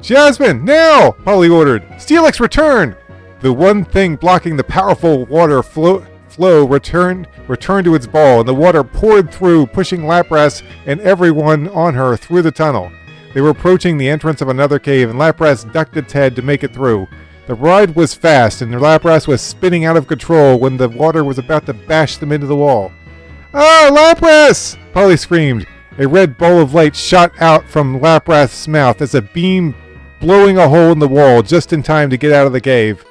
Jasmine, now! Polly ordered. Steelix, return! The one thing blocking the powerful water flow returned to its ball, and the water poured through, pushing Lapras and everyone on her through the tunnel. They were approaching the entrance of another cave, and Lapras ducked its head to make it through. The ride was fast, and Lapras was spinning out of control when the water was about to bash them into the wall. Ah, Lapras! Polly screamed. A red ball of light shot out from Lapras' mouth as a beam blowing a hole in the wall just in time to get out of the cave.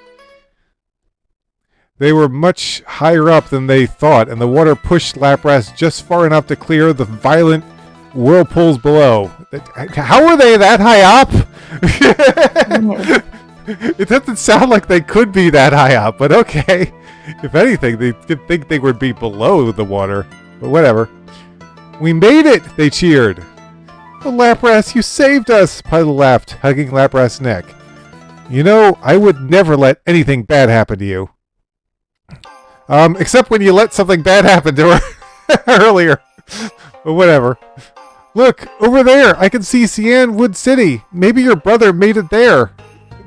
They were much higher up than they thought, and the water pushed Lapras just far enough to clear the violent whirlpools below. How were they that high up? It doesn't sound like they could be that high up, but okay. If anything, they could think they would be below the water, but whatever. We made it! They cheered. Oh, Lapras, you saved us! Polly laughed, hugging Lapras' neck. You know, I would never let anything bad happen to you. Except when you let something bad happen to her earlier. But whatever. Look, over there, I can see Cian Wood City. Maybe your brother made it there,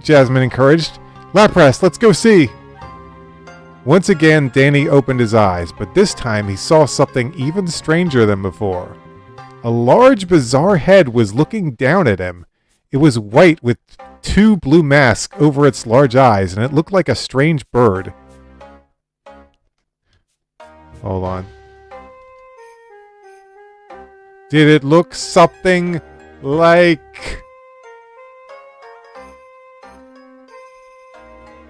Jasmine encouraged. Lapras, let's go see. Once again, Danny opened his eyes, but this time he saw something even stranger than before. A large, bizarre head was looking down at him. It was white with 2 blue masks over its large eyes, and it looked like a strange bird. Hold on. Did it look something like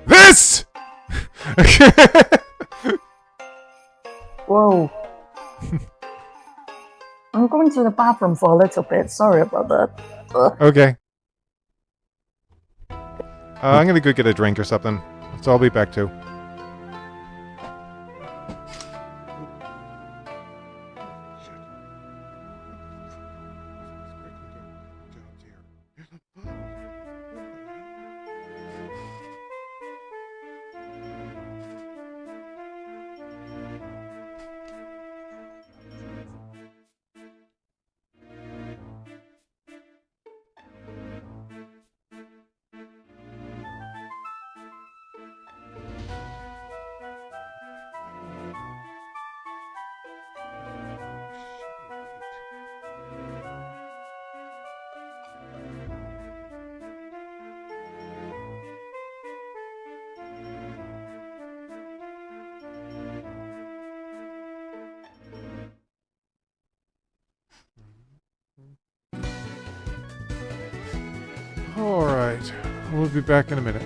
this? Whoa. I'm going to the bathroom for a little bit. Sorry about that. Okay. I'm gonna go get a drink or something. So I'll be back too. Alright, we'll be back in a minute.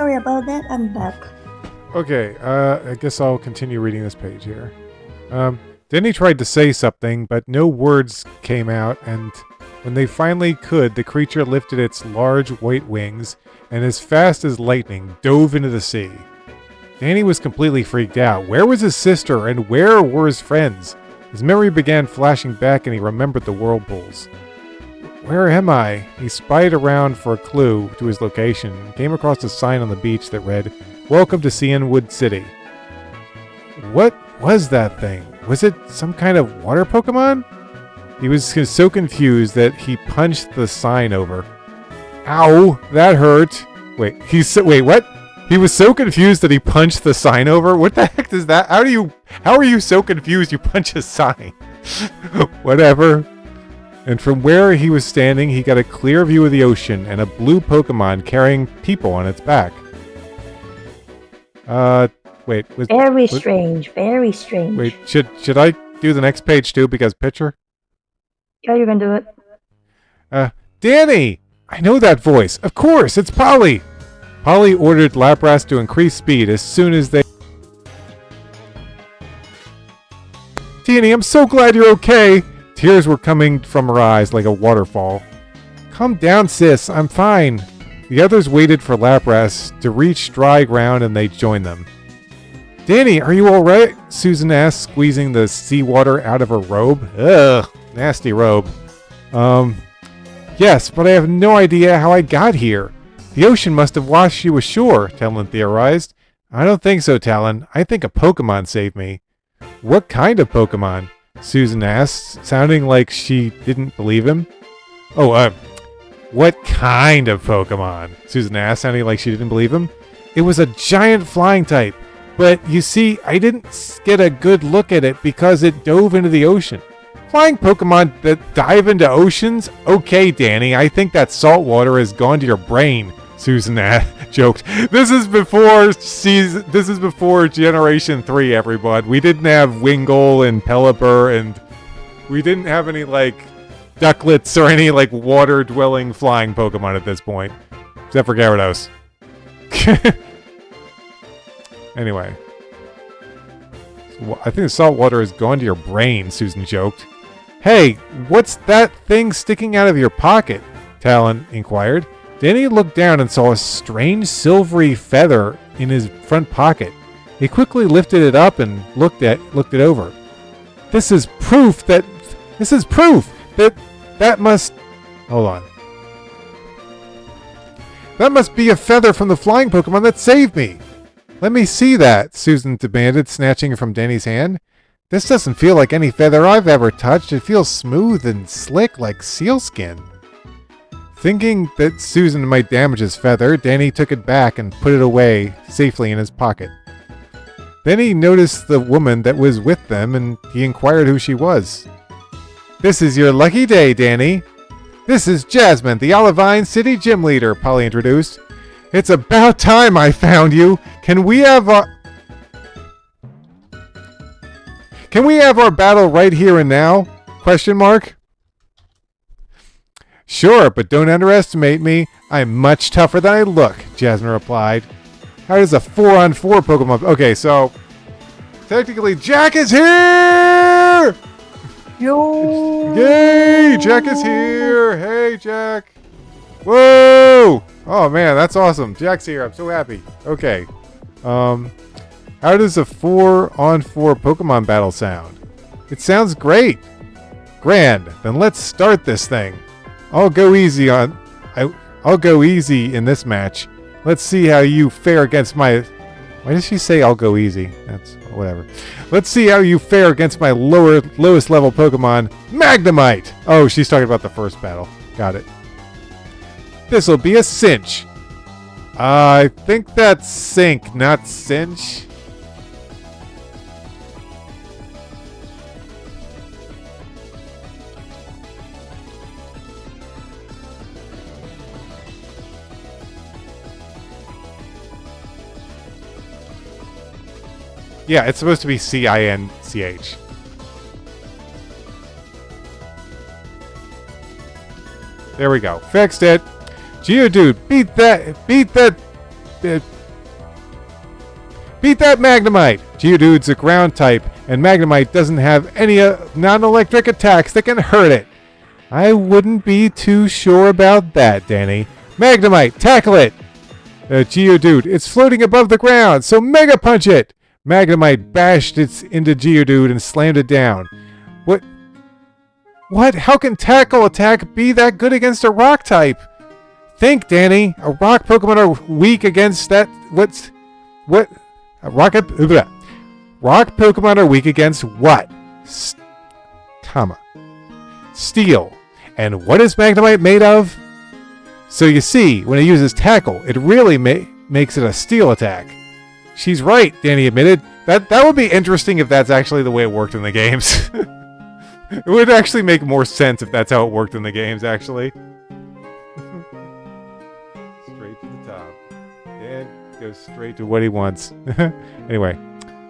Sorry about that, I'm back. Okay, I guess I'll continue reading this page here. Denny tried to say something, but no words came out, and when they finally could, the creature lifted its large white wings and as fast as lightning dove into the sea. Danny was completely freaked out. Where was his sister and where were his friends? His memory began flashing back and he remembered the whirlpools. Where am I? He spied around for a clue to his location and came across a sign on the beach that read, "Welcome to Cianwood City." What was that thing? Was it some kind of water Pokemon? He was so confused that he punched the sign over. Ow, that hurt. Wait, what? He was so confused that he punched the sign over? What the heck is that? How are you so confused you punch a sign? Whatever. And from where he was standing, he got a clear view of the ocean and a blue Pokemon carrying people on its back. Wait. Very strange, very strange. Wait, should I do the next page too because picture? Yeah, you can do it. Danny! I know that voice. Of course, it's Polly! Polly ordered Lapras to increase speed as soon as they... Danny, I'm so glad you're okay! Tears were coming from her eyes like a waterfall. Calm down, sis. I'm fine. The others waited for Lapras to reach dry ground and they joined them. Danny, are you alright? Susan asked, squeezing the seawater out of her robe. Ugh, nasty robe. Yes, but I have no idea how I got here. The ocean must have washed you ashore, Talon theorized. I don't think so, Talon. I think a Pokemon saved me. What kind of Pokemon? Susan asked, sounding like she didn't believe him. What kind of Pokemon? Susan asked, sounding like she didn't believe him. It was a giant flying type, but you see, I didn't get a good look at it because it dove into the ocean. Flying Pokemon that dive into oceans? Okay, Danny, I think that salt water has gone to your brain, Susan joked. This is before Generation 3, everyone. We didn't have Wingull and Pelipper, and we didn't have any, ducklets or any, water-dwelling flying Pokemon at this point. Except for Gyarados. Anyway. I think the salt water has gone to your brain, Susan joked. Hey, what's that thing sticking out of your pocket? Talon inquired. Danny looked down and saw a strange silvery feather in his front pocket. He quickly lifted it up and looked it over. This is proof that must... Hold on. That must be a feather from the flying Pokemon that saved me. Let me see that, Susan demanded, snatching it from Danny's hand. This doesn't feel like any feather I've ever touched. It feels smooth and slick like sealskin. Thinking that Susan might damage his feather, Danny took it back and put it away safely in his pocket. Then he noticed the woman that was with them and he inquired who she was. This is your lucky day, Danny. This is Jasmine, the Olivine City Gym Leader, Polly introduced. It's about time I found you. Can we have our battle right here and now? Question mark. Sure, but don't underestimate me. I'm much tougher than I look, Jasmine replied. How does a 4-on-4 Pokemon... Okay, so... Technically, Jack is here! Yo! Yay! Jack is here! Hey, Jack! Whoa! Oh, man, that's awesome. Jack's here. I'm so happy. Okay. How does a 4-on-4 Pokemon battle sound? It sounds great. Grand. Then let's start this thing. I'll go easy in this match. Let's see how you fare against my... Why did she say I'll go easy? That's whatever. Let's see how you fare against my lowest level Pokemon, Magnemite. Oh, she's talking about the first battle. Got it. This'll be a cinch. I think that's sink, not cinch. Yeah, it's supposed to be C-I-N-C-H. There we go. Fixed it. Geodude, beat that Beat that Magnemite! Geodude's a ground type, and Magnemite doesn't have any non-electric attacks that can hurt it. I wouldn't be too sure about that, Danny. Magnemite, tackle it! Geodude, it's floating above the ground, so Mega Punch it! Magnemite bashed it into Geodude and slammed it down. What? What? How can Tackle Attack be that good against a rock type? Think, Danny. A rock Pokemon are weak against that. What? Rock Pokemon are weak against what? Steel. And what is Magnemite made of? So you see, when it uses Tackle, it really makes it a steel attack. She's right, Danny admitted. That would be interesting if that's actually the way it worked in the games. It would actually make more sense if that's how it worked in the games, actually. Straight to the top. Dan goes straight to what he wants. Anyway.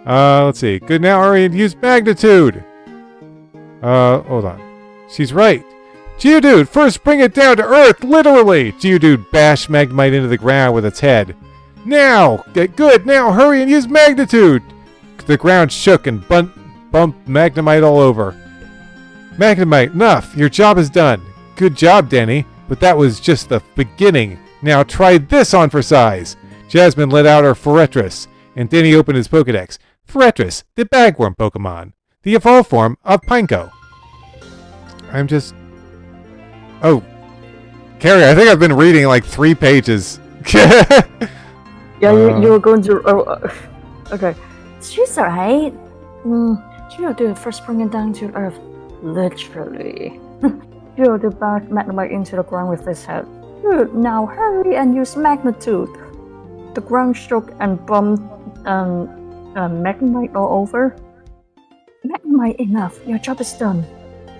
Let's see. Good now, Arian. Use Magnitude! Hold on. She's right. Geodude, first bring it down to Earth, literally! Geodude bashed Magnemite into the ground with its head. Now! Get good! Now hurry and use Magnitude! The ground shook and bumped Magnemite all over. Magnemite, enough! Your job is done. Good job, Danny. But that was just the beginning. Now try this on for size. Jasmine let out her Forretress, and Danny opened his Pokedex. Forretress, the bagworm Pokemon. The evolved form of Pineco. I'm just... Oh. Carrie, I think I've been reading like 3 pages. Yeah, you were going to... okay. She's alright. Geodude first bring it down to Earth. Literally. Geodude bashed Magnemite into the ground with his head. Dude, now hurry and use Magnitude. The ground shook and bumped Magnemite all over. Magnemite, enough. Your job is done.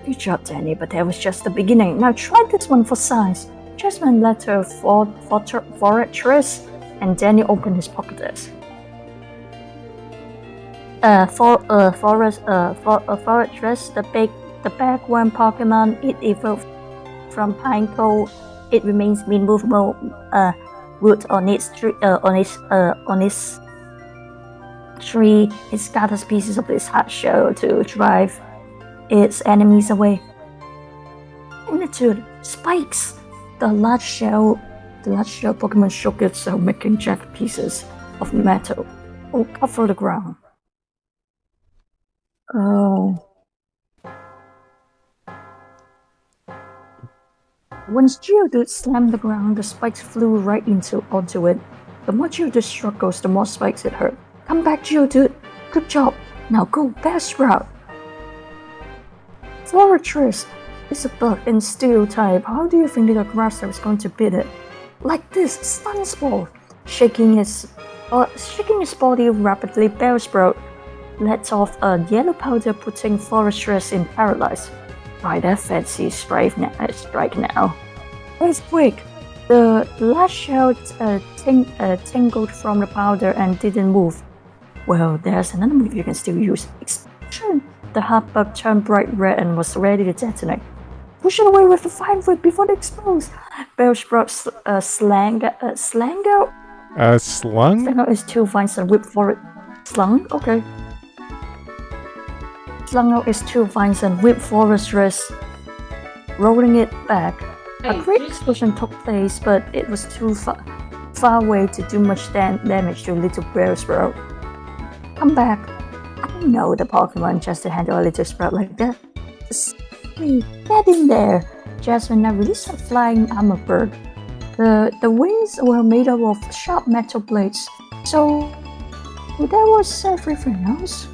Good job, Danny, but that was just the beginning. Now try this one for size. Jasmine let her Forretress, and Danny opened his Pokédex. Forretress, the bagworm Pokemon, it evolved from Pineco. It remains immovable root on its tree. It scatters pieces of its hard shell to drive its enemies away. Magnitude, spikes! The large shell Pokemon shook itself, making jagged pieces of metal all cover the ground. Oh. Once Geodude slammed the ground, the spikes flew right onto it. The more Geodude struggles, the more spikes it hurt. Come back, Geodude! Good job! Now go, best route! Forretress is a bug and steel type. How do you think the grass is going to beat it? Like this, Stun Spore! Shaking his body rapidly, Bellsprout lets off a yellow powder, putting Forretress in paralyzed. Try that fancy strike now. Earthquake! The last shell tingled from the powder and didn't move. Well, there's another move you can still use. Explosion! The hot bug turned bright red and was ready to detonate. Push it away with the fine whip before it explodes. Bellsprout slung out. Slung out is 2 vines and whip for it. Slung? Okay. Slung out is 2 vines and whip Forretress, rolling it back. A great explosion took place, but it was too far away to do much damage to little Bellsprout. Come back. I know the Pokemon just to handle a little sprout like that. Hey, get in there! Jasmine now released a flying armor bird. The wings were made up of sharp metal blades, so there was everything else.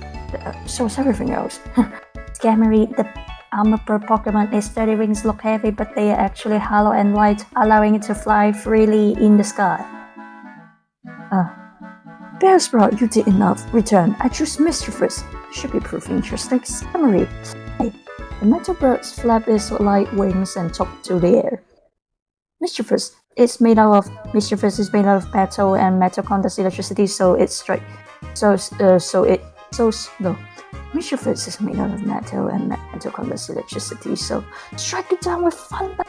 Scammery, the armor bird Pokemon, its 30 wings look heavy, but they are actually hollow and light, allowing it to fly freely in the sky. Bellsprout, you did enough. Return. I choose Mischievous. Should be proof interesting. Summary. Hey, the metal bird's flap its light wings and took to the air. Mischievous is made out of metal, and metal conducts electricity, so it strike. Mischievous is made out of metal, and metal conducts electricity, so strike it down with thunder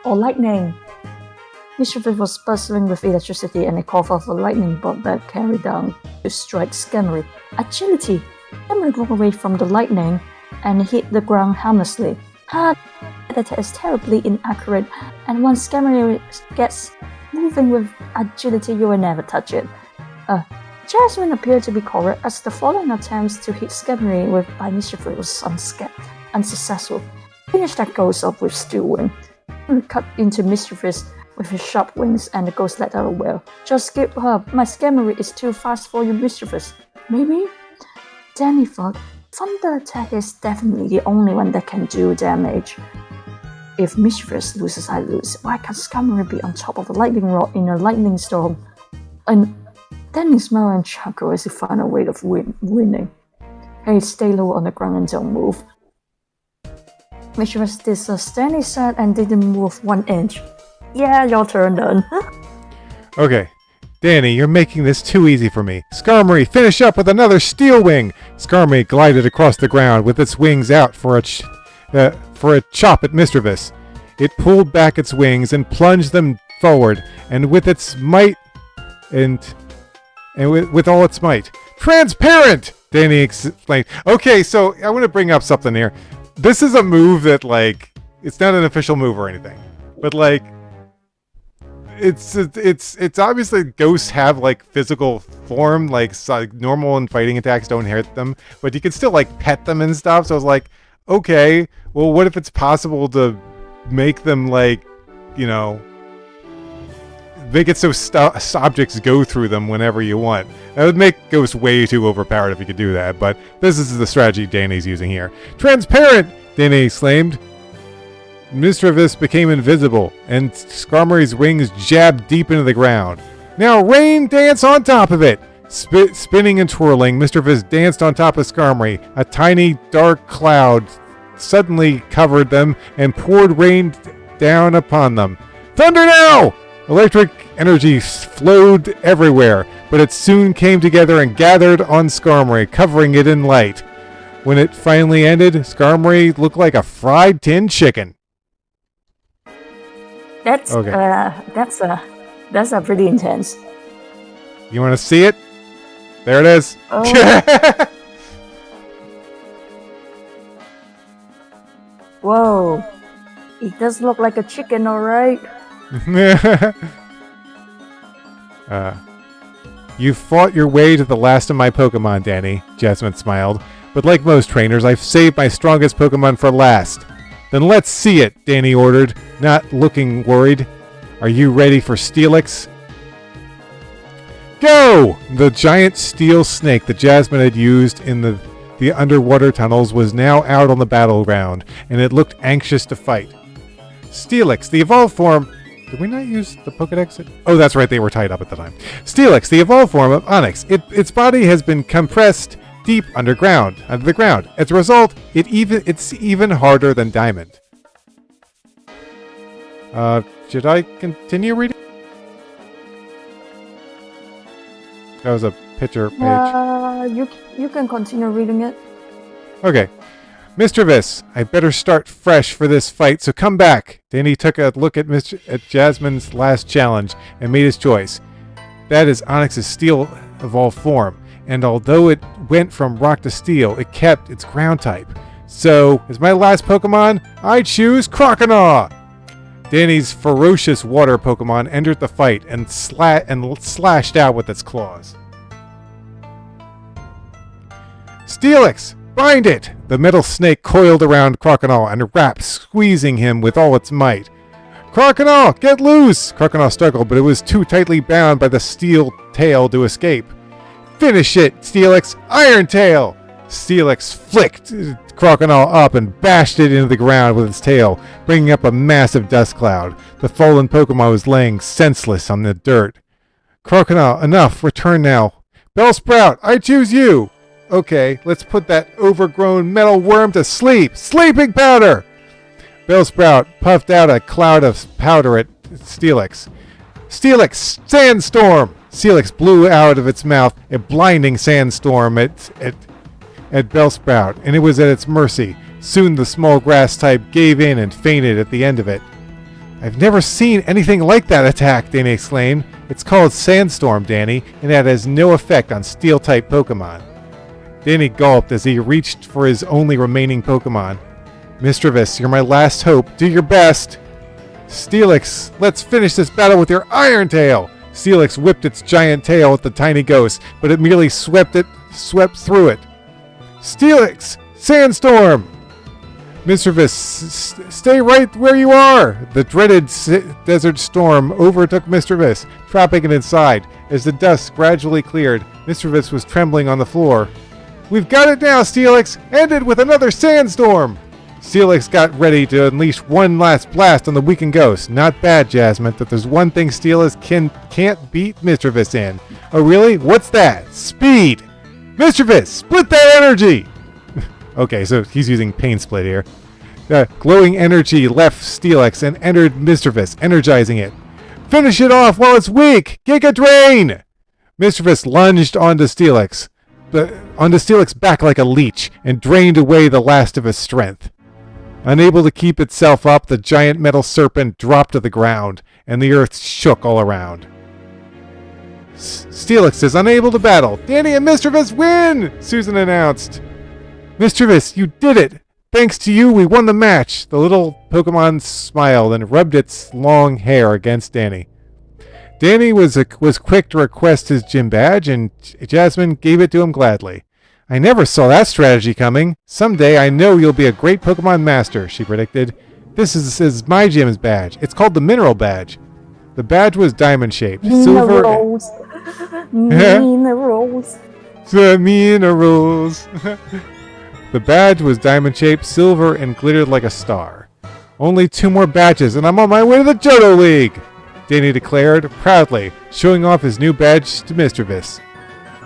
or lightning. Mischievous was bustling with electricity and a cough of a lightning bolt that carried down to strike Scammery. Agility! Scammery broke away from the lightning and hit the ground harmlessly. That is terribly inaccurate, and once Scammery gets moving with agility, you will never touch it. Jasmine appeared to be correct, as the following attempts to hit Scammery by Mischievous was unsuccessful. Finish that ghost up with Steel Wing. He cut into Mischievous with his sharp wings, and the ghost let out a wail. Just skip her. My Scammery is too fast for you, Mischievous. Maybe? Danny thought, Thunder attack is definitely the only one that can do damage. If Mischievous loses, I lose. Why can't Scammery be on top of a lightning rod in a lightning storm? And then he smiled and chuckled as he found a way of winning. Hey, stay low on the ground and don't move. Mischievous did as Danny said and didn't move 1 inch. Yeah, your turn then. Okay. Danny, you're making this too easy for me. Skarmory, finish up with another Steel Wing! Skarmory glided across the ground with its wings out for a chop at Mischievous. It pulled back its wings and plunged them forward, and with its might with all its might. Transparent! Danny explained. Okay, so I want to bring up something here. This is a move that, like, it's not an official move or anything, but like, it's obviously ghosts have like physical form, like normal and fighting attacks don't hurt them, but you can still like pet them and stuff. So I was like, okay, well, what if it's possible to make them like, you know, make it so objects go through them whenever you want? That would make ghosts way too overpowered if you could do that, but this is the strategy Danny's using here. Transparent! Danny exclaimed. Mischievous became invisible, and Skarmory's wings jabbed deep into the ground. Now rain dance on top of it! Spinning and twirling, Mischievous danced on top of Skarmory. A tiny, dark cloud suddenly covered them and poured rain down upon them. Thunder now! Electric energy flowed everywhere, but it soon came together and gathered on Skarmory, covering it in light. When it finally ended, Skarmory looked like a fried tin chicken. That's pretty intense. You want to see it? There it is. Oh. Whoa. It does look like a chicken, alright. You fought your way to the last of my Pokemon, Danny, Jasmine smiled. But like most trainers, I've saved my strongest Pokemon for last. Then let's see it, Danny ordered, not looking worried. Are you ready for Steelix? Go! The giant steel snake that Jasmine had used in the underwater tunnels was now out on the battleground, and it looked anxious to fight. Steelix, the evolved form... Did we not use the Pokedex? Oh, that's right, they were tied up at the time. Steelix, the evolved form of Onix. Its body has been compressed deep under the ground. As a result, it's even harder than Diamond. Should I continue reading? That was a picture page. You can continue reading it. Okay. Mischievous, I better start fresh for this fight, so come back. Danny took a look at Jasmine's last challenge and made his choice. That is Onix's steel evolved form, and although it went from rock to steel, it kept its ground type. So, as my last Pokemon, I choose Croconaw! Danny's ferocious water Pokemon entered the fight and slashed out with its claws. Steelix! Bind it! The metal snake coiled around Croconaw and wrapped, squeezing him with all its might. Croconaw, get loose! Croconaw struggled, but it was too tightly bound by the steel tail to escape. Finish it, Steelix! Iron Tail! Steelix flicked Croconaw up and bashed it into the ground with its tail, bringing up a massive dust cloud. The fallen Pokemon was laying senseless on the dirt. Croconaw, enough! Return now. Bellsprout, I choose you! Okay, let's put that overgrown metal worm to sleep! Sleeping powder! Bellsprout puffed out a cloud of powder at Steelix. Steelix, sandstorm! Steelix blew out of its mouth a blinding sandstorm at Bellsprout, and it was at its mercy. Soon the small grass type gave in and fainted at the end of it. I've never seen anything like that attack, Danny exclaimed. It's called Sandstorm, Danny, and that has no effect on Steel-type Pokemon. Danny gulped as he reached for his only remaining Pokemon. Mischievous, you're my last hope. Do your best! Steelix, let's finish this battle with your Iron Tail! Steelix whipped its giant tail at the tiny ghost, but it merely swept through it. Steelix! Sandstorm! Mischievous, stay right where you are! The dreaded desert storm overtook Mischievous, trapping it inside. As the dust gradually cleared, Mischievous was trembling on the floor. We've got it now, Steelix! End it with another sandstorm! Steelix got ready to unleash one last blast on the weakened ghost. Not bad, Jasmine, but there's one thing Steelix can't beat Mischievous in. Oh really? What's that? Speed! Mischievous, split that energy! Okay, so he's using Pain Split here. Glowing energy left Steelix and entered Mischievous, energizing it. Finish it off while it's weak! Giga Drain! Mischievous lunged onto Steelix back like a leech and drained away the last of his strength. Unable to keep itself up, the giant metal serpent dropped to the ground, and the earth shook all around. Steelix is unable to battle. Danny and Mischievous win! Susan announced. Mischievous, you did it! Thanks to you, we won the match! The little Pokemon smiled and rubbed its long hair against Danny. Danny was quick to request his gym badge, and Jasmine gave it to him gladly. I never saw that strategy coming. Someday I know you'll be a great Pokemon master, she predicted. This is my gym's badge. It's called the Mineral Badge. The badge was diamond-shaped. Minerals. Minerals. The minerals. The badge was diamond-shaped, silver, and glittered like a star. Only 2 more badges, and I'm on my way to the Johto League! Danny declared, proudly, showing off his new badge to Mischievous.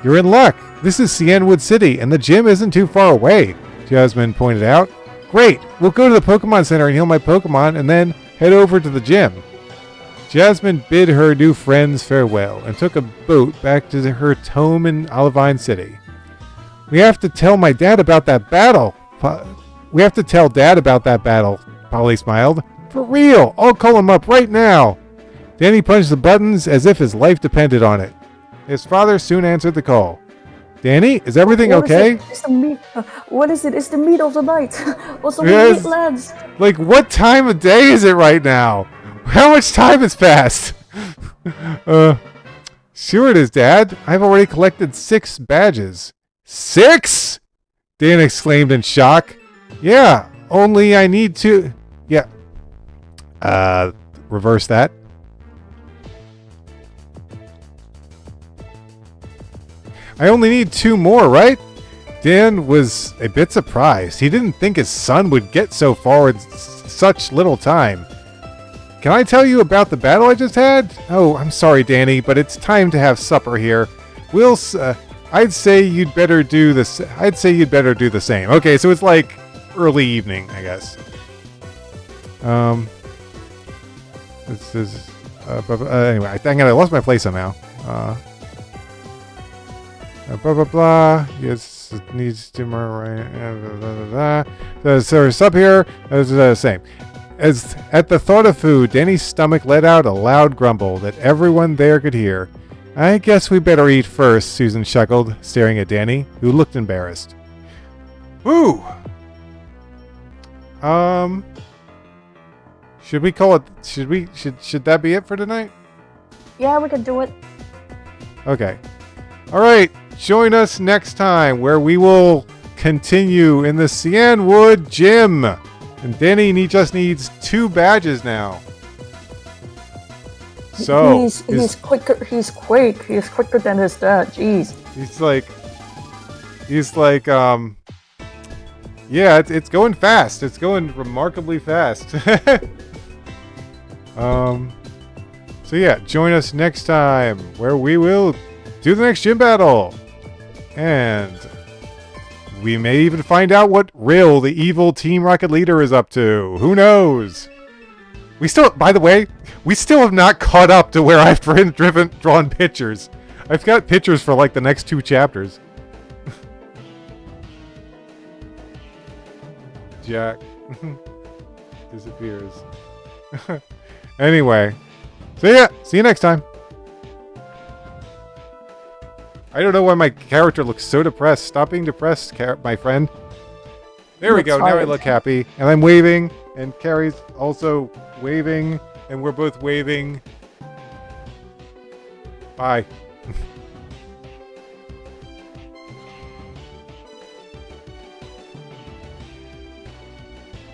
You're in luck! This is Cianwood City, and the gym isn't too far away, Jasmine pointed out. Great! We'll go to the Pokemon Center and heal my Pokemon, and then head over to the gym. Jasmine bid her new friends farewell, and took a boat back to her home in Olivine City. We have to tell my dad about that battle. We have to tell Dad about that battle, Polly smiled. For real! I'll call him up right now! Danny punched the buttons as if his life depended on it. His father soon answered the call. Danny, is everything okay? It's the meat. What is it? It's the meat of the night. Also, Yes. we meet lads. Like, what time of day is it right now? How much time has passed? Sure it is, Dad. I've already collected 6 badges. 6? Dan exclaimed in shock. Yeah, only I need to... Yeah. Reverse that. I only need 2 more, right? Dan was a bit surprised. He didn't think his son would get so far in such little time. Can I tell you about the battle I just had? Oh, I'm sorry, Danny, but it's time to have supper here. I'd say you'd better do this. I'd say you'd better do the same. Okay, so it's like early evening, I guess. This is anyway. I think I lost my place somehow. Blah blah blah. Yes, it needs to right. Blah, blah, blah. So it's up here. It's the same. As at the thought of food, Danny's stomach let out a loud grumble that everyone there could hear. I guess we better eat first, Susan chuckled, staring at Danny, who looked embarrassed. Ooh. Should we call it? Should that be it for tonight? Yeah, we can do it. Okay. All right. Join us next time where we will continue in the Cianwood Gym. And Danny just needs 2 badges now. So he's quicker. He's quick. He's quicker than his dad. Jeez. Yeah, it's going fast. It's going remarkably fast. So yeah, join us next time where we will do the next gym battle. And we may even find out what Rill, the evil Team Rocket leader, is up to. Who knows? By the way, we still have not caught up to where I've drawn pictures. I've got pictures for like the next 2 chapters. Jack disappears. Anyway, see ya. See you next time. I don't know why my character looks so depressed. Stop being depressed, my friend. There we go. Now I tired. look happy. And I'm waving. And Carrie's also waving. And we're both waving. Bye.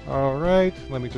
Alright. Let me just